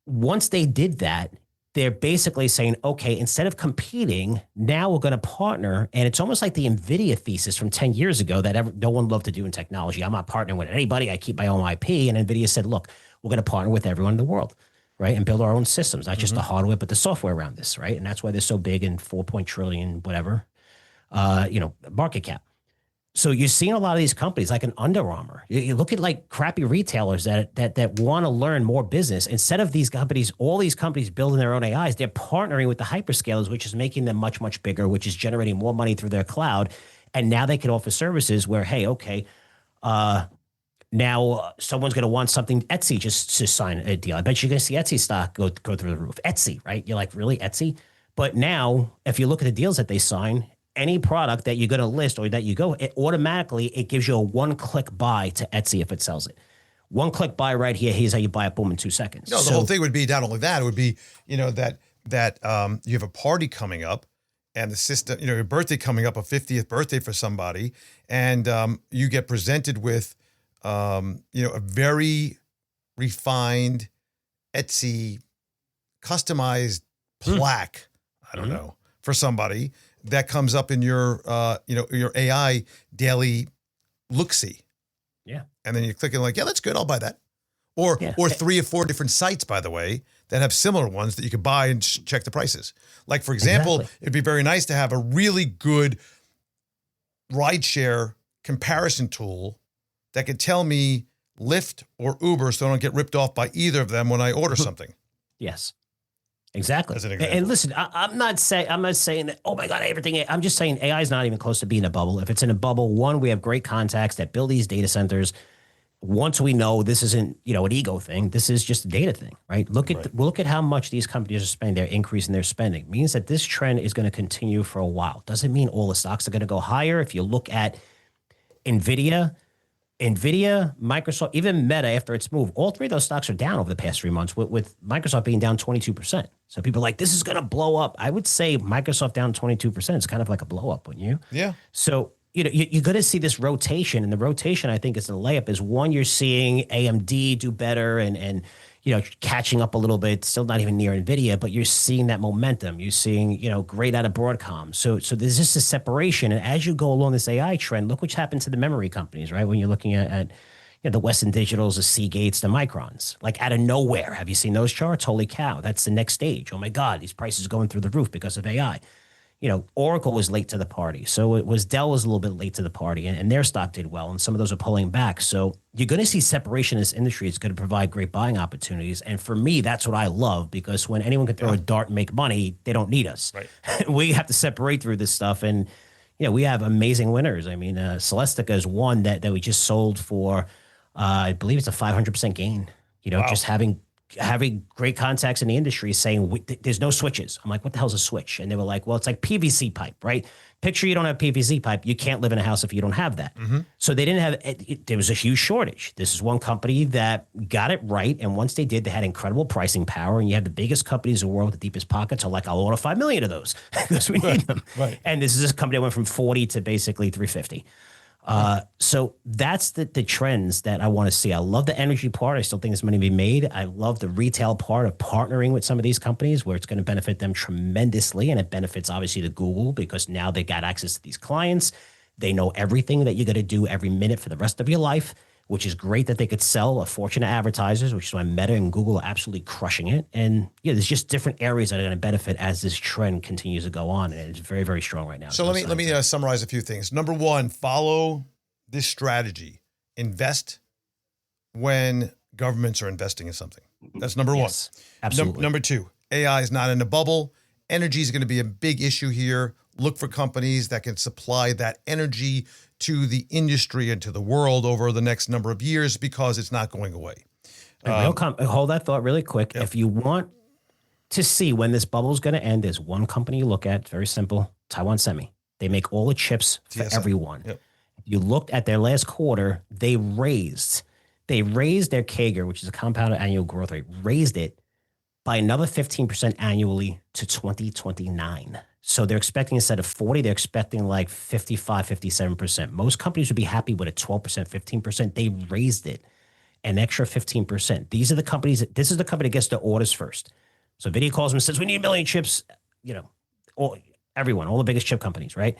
once they did that, they're basically saying, okay, instead of competing, now we're going to partner. And it's almost like the NVIDIA thesis from 10 years ago that no one loved to do in technology. I'm not partnering with anybody. I keep my own IP. And NVIDIA said, look, we're going to partner with everyone in the world, right? And build our own systems, not just the hardware, but the software around this, right? And that's why they're so big and 4 trillion, whatever, market cap. So you're seeing a lot of these companies like an Under Armour. You look at like crappy retailers that want to learn more business. Instead of these companies, all these companies building their own AIs, they're partnering with the hyperscalers, which is making them much, much bigger, which is generating more money through their cloud. And now they can offer services where, hey, okay, now someone's going to want something. Etsy just to sign a deal. I bet you're going to see Etsy stock go through the roof. Etsy, right? You're like, really, Etsy? But now, if you look at the deals that they sign, any product that you're going to list or that you go, it gives you a one-click buy to Etsy if it sells it. One-click buy right here. Here's how you buy it, boom, in 2 seconds. No, the whole thing would be not only that. It would be, that you have a party coming up, and the system, your birthday coming up, a 50th birthday for somebody, and you get presented with, a very refined Etsy customized plaque. I don't know, for somebody that comes up in your, your AI daily look-see. Yeah. And then you click and like, yeah, that's good. I'll buy that. Or 3 or 4 different sites, by the way, that have similar ones that you could buy and check the prices. Like, for example, It'd be very nice to have a really good rideshare comparison tool that could tell me Lyft or Uber so I don't get ripped off by either of them when I order something. Yes. Exactly. As an example. And listen, I'm not saying that, oh my God, everything. I'm just saying AI is not even close to being a bubble. If it's in a bubble, one, we have great contacts that build these data centers. Once we know this isn't, an ego thing, this is just a data thing, right? Look at how much these companies are spending. They're increasing their spending. It means that this trend is going to continue for a while. Doesn't mean all the stocks are going to go higher. If you look at NVIDIA, Microsoft, even Meta, after its move, all three of those stocks are down over the past 3 months, with Microsoft being down 22%. So people are like, this is going to blow up. I would say Microsoft down 22% is kind of like a blow up, wouldn't you? Yeah. So, you're going to see this rotation. And the rotation, I think, is the layup is one, you're seeing AMD do better and catching up a little bit, still not even near NVIDIA, but you're seeing that momentum. You're seeing, great out of Broadcom. So there's just a separation. And as you go along this AI trend, look what's happened to the memory companies, right? When you're looking at the Western Digitals, the Seagates, the Microns, like out of nowhere. Have you seen those charts? Holy cow, that's the next stage. Oh my God, these prices going through the roof because of AI. Oracle was late to the party. So Dell was a little bit late to the party, and their stock did well. And some of those are pulling back. So you're going to see separation in this industry. It's going to provide great buying opportunities. And for me, that's what I love, because when anyone can throw a dart and make money, they don't need us. Right. We have to separate through this stuff. And, we have amazing winners. I mean, Celestica is one that we just sold for, I believe it's a 500% gain, wow. Just having great contacts in the industry saying there's no switches. I'm like, what the hell's a switch? And they were like, well, it's like PVC pipe, right? Picture you don't have PVC pipe. You can't live in a house if you don't have that. Mm-hmm. So they didn't have there was a huge shortage. This is one company that got it right. And once they did, they had incredible pricing power. And you have the biggest companies in the world with the deepest pockets are like, I'll order 5 million of those because we need them. Right. And this is a company that went from 40 to basically 350. So that's the trends that I want to see. I love the energy part. I still think there's money to be made. I love the retail part of partnering with some of these companies where it's going to benefit them tremendously. And it benefits obviously the Google, because now they got access to these clients. They know everything that you're going to do every minute for the rest of your life, which is great that they could sell a fortune to advertisers, which is why Meta and Google are absolutely crushing it. And there's just different areas that are going to benefit as this trend continues to go on. And it's very, very strong right now. So let me summarize a few things. Number one, follow this strategy. Invest when governments are investing in something. That's number one. Absolutely. Number two, AI is not in a bubble. Energy is going to be a big issue here. look for companies that can supply that energy to the industry and to the world over the next number of years because it's not going away. Hold that thought really quick. Yep. If you want to see when this bubble is going to end, there's one company you look at. Very simple. Taiwan Semi. They make all the chips for everyone. Yep. If you looked at their last quarter, they raised their CAGR, which is a compounded annual growth rate, raised it by another 15% annually to 2029. So they're expecting, instead of 40, they're expecting like 55, 57%. Most companies would be happy with a 12%, 15%. They raised it an extra 15%. These are the companies, this is the company that gets the orders first. So NVIDIA calls them and says, we need 1 million chips, all the biggest chip companies, right?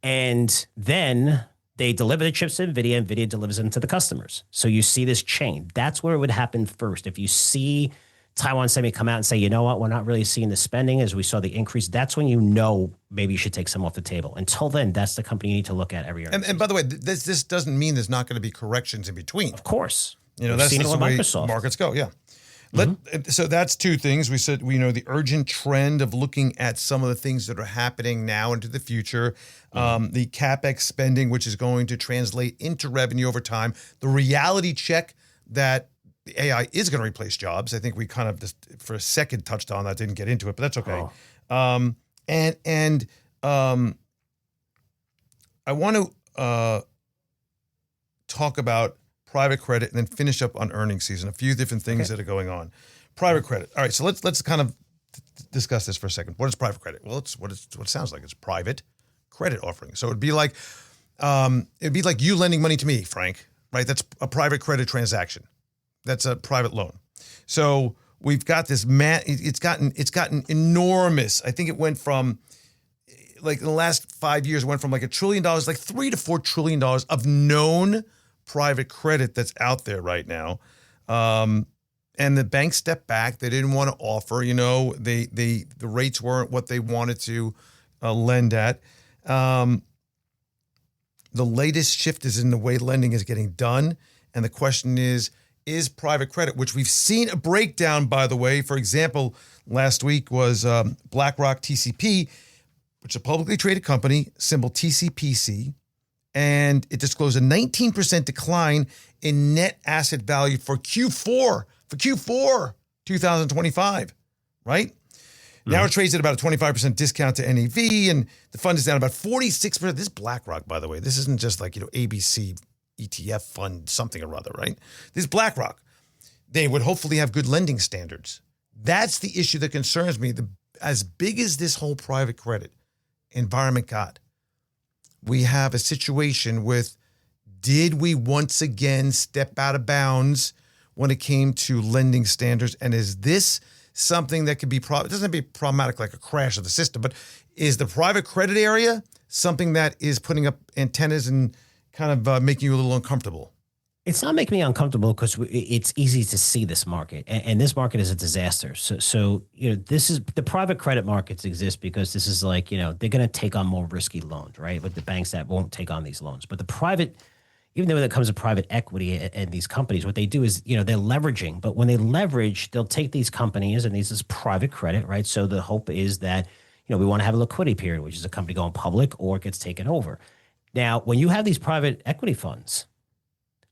And then they deliver the chips to NVIDIA, NVIDIA delivers them to the customers. So you see this chain. That's where it would happen first. If you see Taiwan Semi come out and say, you know what, we're not really seeing the spending as we saw the increase, that's when maybe you should take some off the table. Until then, that's the company you need to look at every year. And by the way, this doesn't mean there's not going to be corrections in between. Of course. That's the way Microsoft markets go, yeah. So that's two things. We said, the urgent trend of looking at some of the things that are happening now into the future, the CapEx spending, which is going to translate into revenue over time, the reality check that the AI is going to replace jobs. I think we kind of just for a second touched on that, didn't get into it, but that's okay. Oh. I want to talk about private credit and then finish up on earnings season, a few different things that are going on. Private credit. All right, so let's kind of discuss this for a second. What is private credit? Well, it's what it sounds like. It's private credit offering. So it'd be like you lending money to me, Frank, right? That's a private credit transaction. That's a private loan. So we've got this it's gotten enormous. I think it went from, like, in the last 5 years, it went from like $1 trillion, like $3 to $4 trillion of known private credit that's out there right now. And the banks stepped back. They didn't want to offer, the rates weren't what they wanted to lend at. The latest shift is in the way lending is getting done. And the question is private credit, which we've seen a breakdown, by the way. For example, last week was BlackRock TCP, which is a publicly traded company, symbol TCPC, and it disclosed a 19% decline in net asset value for Q4 2025, right? Mm-hmm. Now it trades at about a 25% discount to NAV, and the fund is down about 46%. This is BlackRock, by the way. This isn't just like, ABC ETF fund, something or other, right? This is BlackRock. They would hopefully have good lending standards. That's the issue that concerns me. As big as this whole private credit environment got, we have a situation with, did we once again step out of bounds when it came to lending standards? And is this something that could be, it doesn't have to be problematic like a crash of the system, but is the private credit area something that is putting up antennas and kind of making you a little uncomfortable? It's not making me uncomfortable because it's easy to see this market, and this market is a disaster. So this is, the private credit markets exist because this is like, they're going to take on more risky loans, right? With the banks that won't take on these loans. But the private, even though when it comes to private equity and these companies, what they do is, they're leveraging. But when they leverage, they'll take these companies, and these is private credit, right? So the hope is that, we want to have a liquidity period, which is a company going public or it gets taken over. Now, when you have these private equity funds,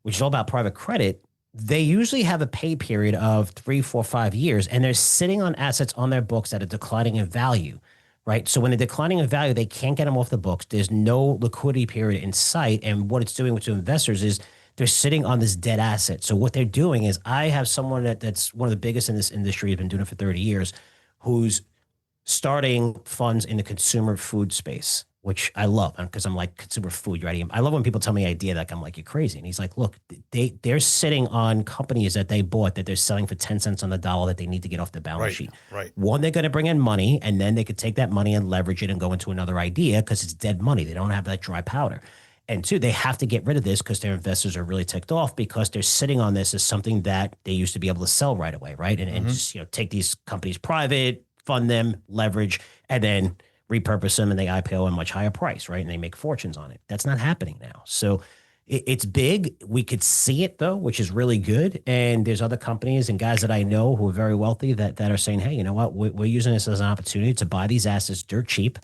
which is all about private credit, they usually have a pay period of 3, 4, 5 years, and they're sitting on assets on their books that are declining in value, right? So when they're declining in value, they can't get them off the books. There's no liquidity period in sight, and what it's doing to investors is they're sitting on this dead asset. So what they're doing is, I have someone that's one of the biggest in this industry, has been doing it for 30 years, who's starting funds in the consumer food space, which I love because I'm like, consumer food, right? I love when people tell me the idea, like I'm like, you're crazy. And he's like, look, they're sitting on companies that they bought that they're selling for 10 cents on the dollar that they need to get off the balance sheet. Right. One, they're going to bring in money, and then they could take that money and leverage it and go into another idea because it's dead money. They don't have that dry powder. And two, they have to get rid of this because their investors are really ticked off because they're sitting on this as something that they used to be able to sell right away, right? And just take these companies private, fund them, leverage, and then repurpose them, and they IPO at a much higher price, right? And they make fortunes on it. That's not happening now. So it's big. We could see it though, which is really good. And there's other companies and guys that I know who are very wealthy that are saying, hey, you know what? We're using this as an opportunity to buy these assets dirt cheap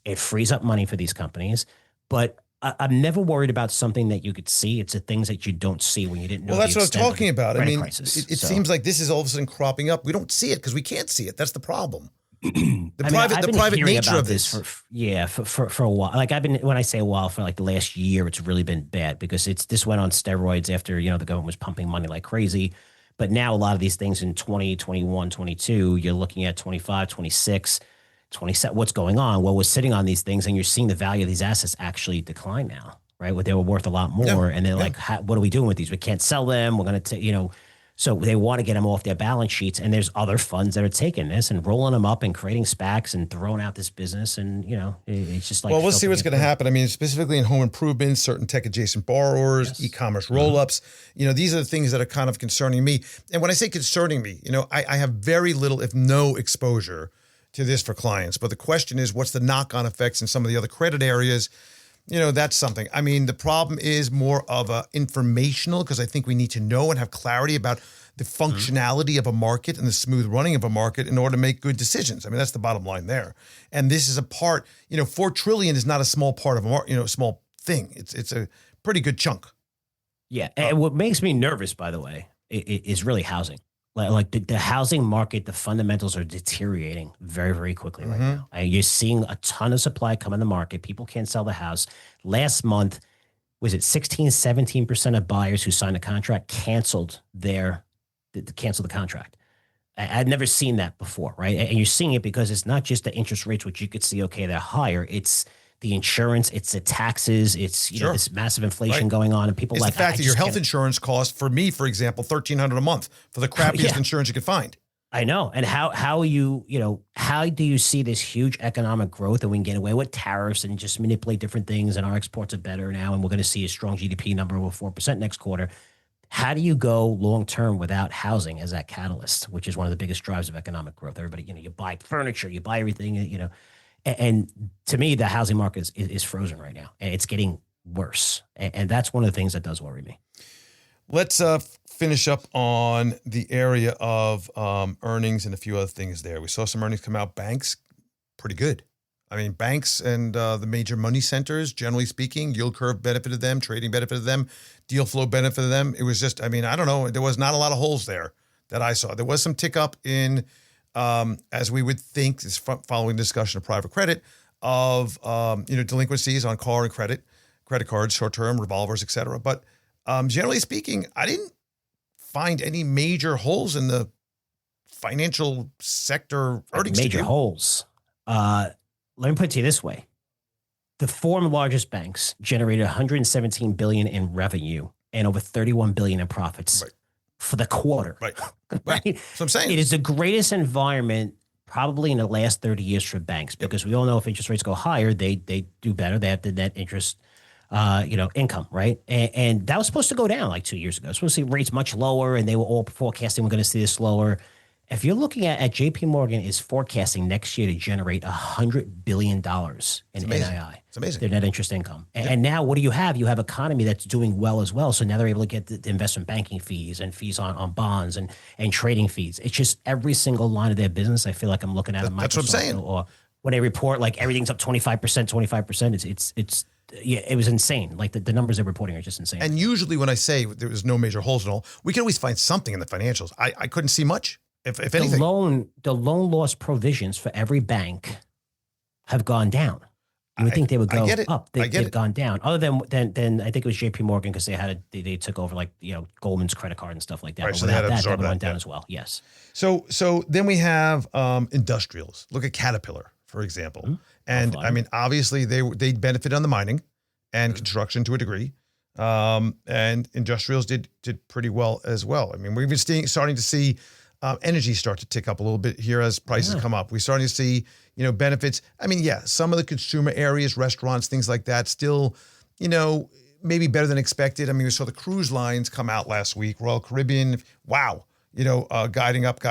It frees up money for these companies, but I'm never worried about something that you could see. It's the things that you don't see when you didn't know. Well, that's what I'm talking about. I mean, crisis. it seems like this is all of a sudden cropping up. We don't see it because we can't see it. That's the problem. The private nature of this. For a while. Like when I say a while, for like the last year, it's really been bad because this went on steroids after, the government was pumping money like crazy. But now a lot of these things in 20, 21, 22, you're looking at 25, 26, 27. What's going on? Well, we're sitting on these things and you're seeing the value of these assets actually decline now, right? Where they were worth a lot more. And they're like, what are we doing with these? We can't sell them. We're going to, so they want to get them off their balance sheets. And there's other funds that are taking this and rolling them up and creating SPACs and throwing out this business. And, it's just like, well, we'll see what's going to happen. I mean, specifically in home improvements, certain tech adjacent borrowers, e-commerce roll-ups, these are the things that are kind of concerning me. And when I say concerning me, I have very little, if no exposure to this for clients. But the question is, what's the knock-on effects in some of the other credit areas? That's something. I mean, the problem is more of a informational, because I think we need to know and have clarity about the functionality of a market and the smooth running of a market in order to make good decisions. I mean, that's the bottom line there. And this is a part, $4 trillion is not a small part of a small thing. It's a pretty good chunk. Yeah. And what makes me nervous, by the way, is really housing. Like the housing market, the fundamentals are deteriorating very, very quickly right now. You're seeing a ton of supply come in the market. People can't sell the house. Last month, was it 16, 17% of buyers who signed a contract canceled the contract? I'd never seen that before, right? And you're seeing it because it's not just the interest rates, which you could see, okay, they're higher. It's the insurance, it's the taxes, it's this massive inflation going on, and people it's the fact that your health insurance costs, for me, for example, $1,300 a month for the crappiest insurance you could find. I know. And how do you see this huge economic growth, and we can get away with tariffs and just manipulate different things, and our exports are better now, and we're going to see a strong GDP number of 4% next quarter. How do you go long term without housing as that catalyst, which is one of the biggest drives of economic growth? Everybody, you buy furniture, you buy everything, And to me, the housing market is frozen right now, and it's getting worse. And that's one of the things that does worry me. Let's finish up on the area of earnings and a few other things there. We saw some earnings come out. Banks, pretty good. I mean, banks and the major money centers, generally speaking, yield curve benefited them, trading benefited them, deal flow benefited them. It was just, I don't know, there was not a lot of holes there that I saw. There was some tick up in as we would think, this following discussion of private credit, of delinquencies on car and credit cards, short-term, revolvers, et cetera. But generally speaking, I didn't find any major holes in the financial sector earnings. Major holes. Let me put it to you this way. The four largest banks generated $117 billion in revenue and over $31 billion in profits. For the quarter. Right. That's what I'm saying. It is the greatest environment probably in the last 30 years for banks, because we all know if interest rates go higher, they do better. They have the net interest, income, right? And that was supposed to go down like 2 years ago. Supposed to see rates much lower, and they were all forecasting we're going to see this lower. If you're looking at JP Morgan is forecasting next year to generate $100 billion in NII. It's amazing. Their net interest income. And now what do you have? You have economy that's doing well as well. So now they're able to get the investment banking fees and fees on bonds and trading fees. It's just every single line of their business. I feel like I'm looking at Microsoft. That's what I'm saying. Or when they report like everything's up 25%. It was insane. Like the numbers they're reporting are just insane. And usually when I say there was no major holes at all, we can always find something in the financials. I couldn't see much. If anything, the loan loss provisions for every bank have gone down. You would think they would go up. They've gone down. Other than I think it was JP Morgan, because they took over Goldman's credit card and stuff like that. Right, but so without that went down as well. Yes. So then we have industrials. Look at Caterpillar, for example. And obviously they benefit on the mining and construction to a degree. And industrials did pretty well as well. I mean, we've been starting to see energy start to tick up a little bit here as prices come up. We're starting to see, benefits. I mean, some of the consumer areas, restaurants, things like that, still, maybe better than expected. I mean, we saw the cruise lines come out last week, Royal Caribbean. Wow. Guiding up.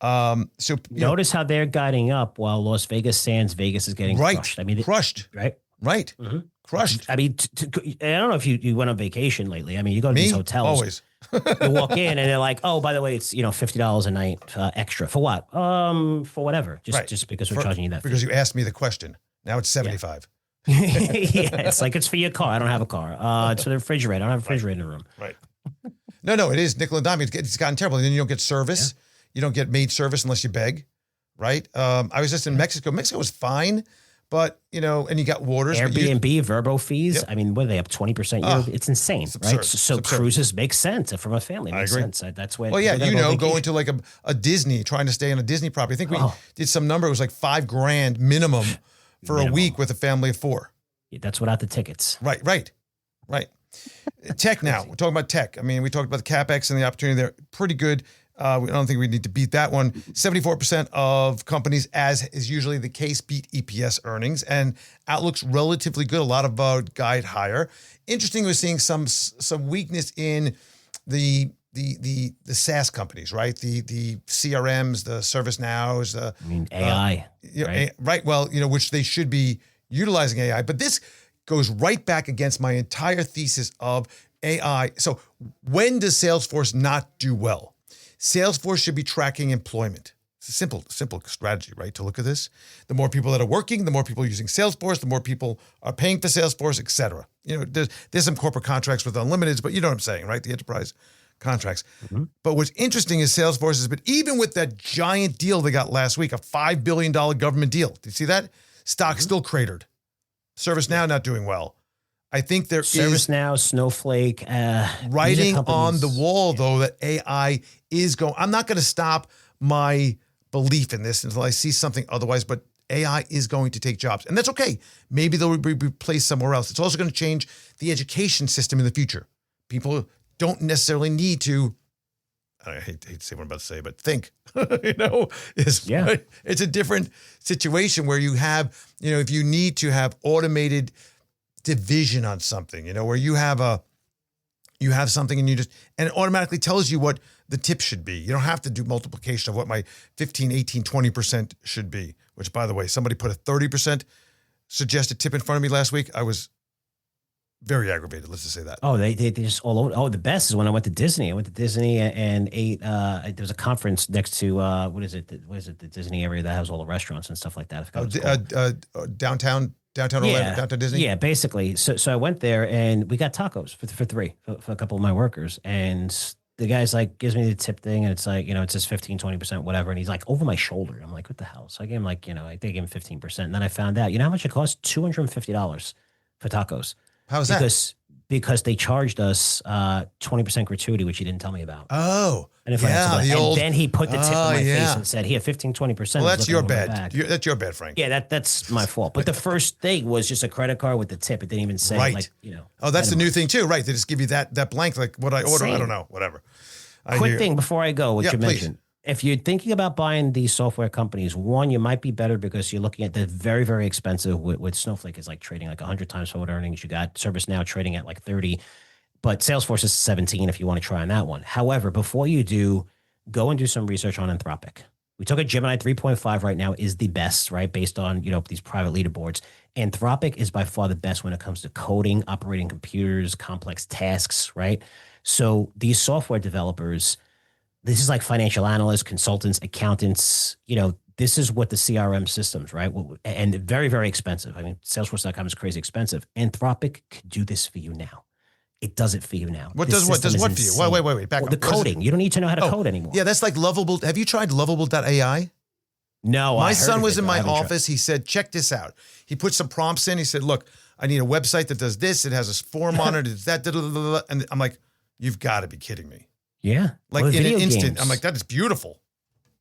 So notice how they're guiding up while Las Vegas Sands, Vegas is getting crushed. I mean, crushed. Right. Mm-hmm. Crushed. I mean, I don't know if you went on vacation lately. I mean, you go to these hotels. Always. You walk in and they're like, oh, by the way, it's $50 a night extra for what? For whatever. Just because we're charging you that. Because you asked me the question. Now it's 75. Yeah, it's like it's for your car. I don't have a car. It's for the refrigerator. I don't have a refrigerator in the room. Right. No, it is nickel and dime. It's gotten terrible. And then you don't get service. Yeah. You don't get maid service unless you beg, right? I was just in Mexico. Mexico was fine, but, and you got waters. Airbnb, Verbo fees. Yep. I mean, what are they up 20%? It's insane, right? So cruises make sense from a family. Makes sense. That's when. Well, yeah, going to like a Disney, trying to stay on a Disney property. I think we did some number. It was like $5,000 minimum for a week with a family of 4. Yeah, that's without the tickets. Right. Tech now. We're talking about tech. I mean, we talked about the CaPex and the opportunity there. Pretty good. I don't think we need to beat that one. 74% of companies, as is usually the case, beat EPS earnings, and outlook's relatively good. A lot of guide higher. Interesting, we're seeing some weakness in the SaaS companies, right? The CRMs, the ServiceNows, AI, right? Well, which they should be utilizing AI, but this goes right back against my entire thesis of AI. So when does Salesforce not do well? Salesforce should be tracking employment. It's a simple strategy, right? To look at this. The more people that are working, the more people using Salesforce, the more people are paying for Salesforce, et cetera. There's some corporate contracts with unlimiteds, but you know what I'm saying, right? The enterprise contracts. Mm-hmm. But what's interesting is Salesforce has been, even with that giant deal they got last week, a $5 billion government deal. Did you see that? Stock still cratered. ServiceNow not doing well. I think there is ServiceNow, Snowflake, writing on the wall, though, that AI is going. I'm not going to stop my belief in this until I see something otherwise, but AI is going to take jobs. And that's okay. Maybe they'll be replaced somewhere else. It's also going to change the education system in the future. People don't necessarily need to, I hate to say what I'm about to say, but think, it's a different situation where you have, if you need to have automated division on something, where you have something and and it automatically tells you what the tip should be. You don't have to do multiplication of what my 15, 18, 20% should be, which, by the way, somebody put a 30% suggested tip in front of me last week. I was very aggravated. Let's just say that. Oh, they just all over. Oh, the best is when I went to Disney. I went to Disney and ate. There was a conference next to what is it? The Disney area that has all the restaurants and stuff like that. Downtown Orlando, downtown Disney. Yeah, basically. So I went there and we got tacos for $3 for a couple of my workers, and the guy's like gives me the tip thing, and it's like it says 15, 20%, whatever, and he's like over my shoulder. I'm like, what the hell? So I gave him I gave him 15%, and then I found out how much it cost? $250 for tacos. How's that? Because they charged us 20% gratuity, which he didn't tell me about. Oh, and then he put the tip on my face and said, "Here, 15, 20%." Well, that's your bad. That's your bad, Frank. Yeah, that's my fault. But the first thing was just a credit card with the tip. It didn't even say Oh, that's the new thing too, right? They just give you that blank, like what I order. I don't know, whatever. Quick thing before I go, what you mentioned. If you're thinking about buying these software companies, one, you might be better because you're looking at the very, very expensive with Snowflake is like trading like 100 times forward earnings. You got ServiceNow trading at like 30, but Salesforce is 17 if you want to try on that one. However, before you do, go and do some research on Anthropic. We took a Gemini 3.5 right now is the best, right? Based on, these private leaderboards. Anthropic is by far the best when it comes to coding, operating computers, complex tasks, right? So these software developers, this is like financial analysts, consultants, accountants, this is what the CRM systems, right? And very, very expensive. I mean, Salesforce.com is crazy expensive. Anthropic could do this for you now. It does it for you now. What does what for you? Wait. Back up. The coding. You don't need to know how to code anymore. Yeah, that's like Lovable. Have you tried Lovable.ai? No. My son was in my office. He said, check this out. He put some prompts in. He said, look, I need a website that does this. It has a form on it. It's that. And I'm like, you've got to be kidding me. Yeah. Like in an instant. I'm like, that is beautiful.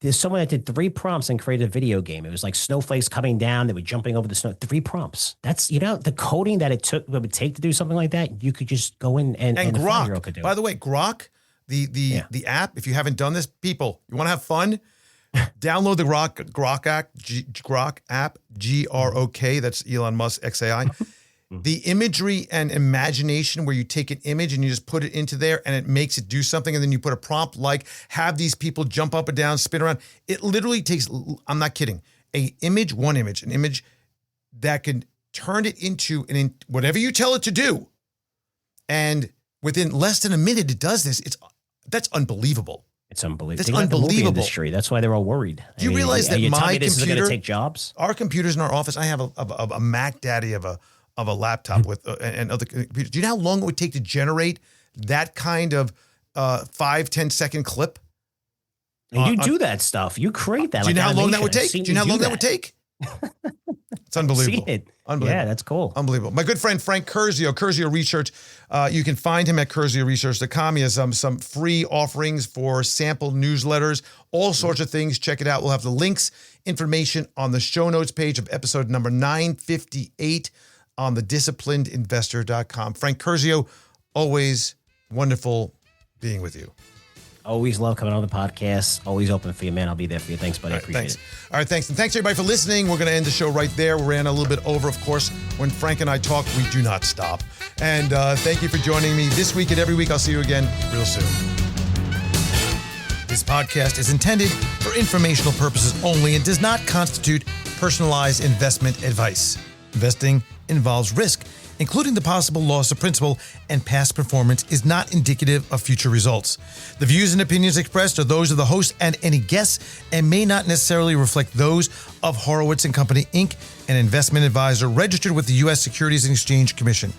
There's someone that did 3 prompts and created a video game. It was like snowflakes coming down. They were jumping over the snow. 3 prompts. That's, the coding that it would take to do something like that. You could just go in and Grok. Could do By the way, Grok, the app, if you haven't done this, people, you want to have fun? Download the Grok app, Grok. That's Elon Musk XAI. The imagery and imagination where you take an image and you just put it into there and it makes it do something. And then you put a prompt like have these people jump up and down, spin around. It literally takes, I'm not kidding, an image that can turn it into whatever you tell it to do. And within less than a minute, it does this. That's unbelievable. It's unbelievable. That's Think about the movie unbelievable. industry. That's why they're all worried. Do you realize that you tell my me this is going computer- to take jobs? Our computers in our office, I have a Mac Daddy of a laptop with and other computers. Do you know how long it would take to generate that kind of 5-10 second clip? And you do that stuff. You create that. Do you know how long that would animation. take? Do you know how long that would take? It's unbelievable. See it. Unbelievable. Yeah, that's cool. Unbelievable. My good friend Frank Curzio, Curzio Research. You can find him at CurzioResearch.com. He has some free offerings for sample newsletters, all sorts of things. Check it out. We'll have the links, information on the show notes page of episode number 958 on thedisciplinedinvestor.com. Frank Curzio, always wonderful being with you. Always love coming on the podcast. Always open for you, man. I'll be there for you. Thanks, buddy. I appreciate it. All right, thanks. And thanks, everybody, for listening. We're going to end the show right there. We ran a little bit over, of course. When Frank and I talk, we do not stop. And thank you for joining me this week and every week. I'll see you again real soon. This podcast is intended for informational purposes only and does not constitute personalized investment advice. Investing involves risk, including the possible loss of principal, and past performance is not indicative of future results. The views and opinions expressed are those of the host and any guests and may not necessarily reflect those of Horowitz & Company, Inc., an investment advisor registered with the U.S. Securities and Exchange Commission.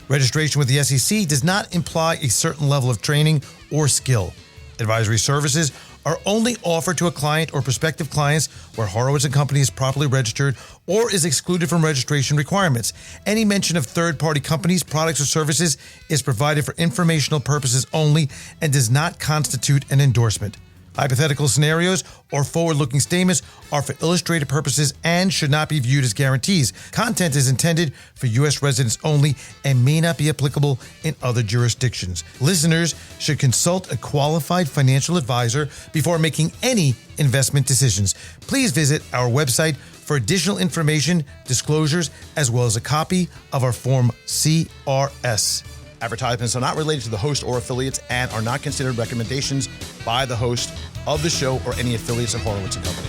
Registration with the SEC does not imply a certain level of training or skill. Advisory services are only offered to a client or prospective clients where Horowitz & Company is properly registered or is excluded from registration requirements. Any mention of third-party companies, products, or services is provided for informational purposes only and does not constitute an endorsement. Hypothetical scenarios or forward-looking statements are for illustrative purposes and should not be viewed as guarantees. Content is intended for U.S. residents only and may not be applicable in other jurisdictions. Listeners should consult a qualified financial advisor before making any investment decisions. Please visit our website for additional information, disclosures, as well as a copy of our Form CRS. Advertisements are not related to the host or affiliates and are not considered recommendations by the host of the show or any affiliates of Horowitz & Company.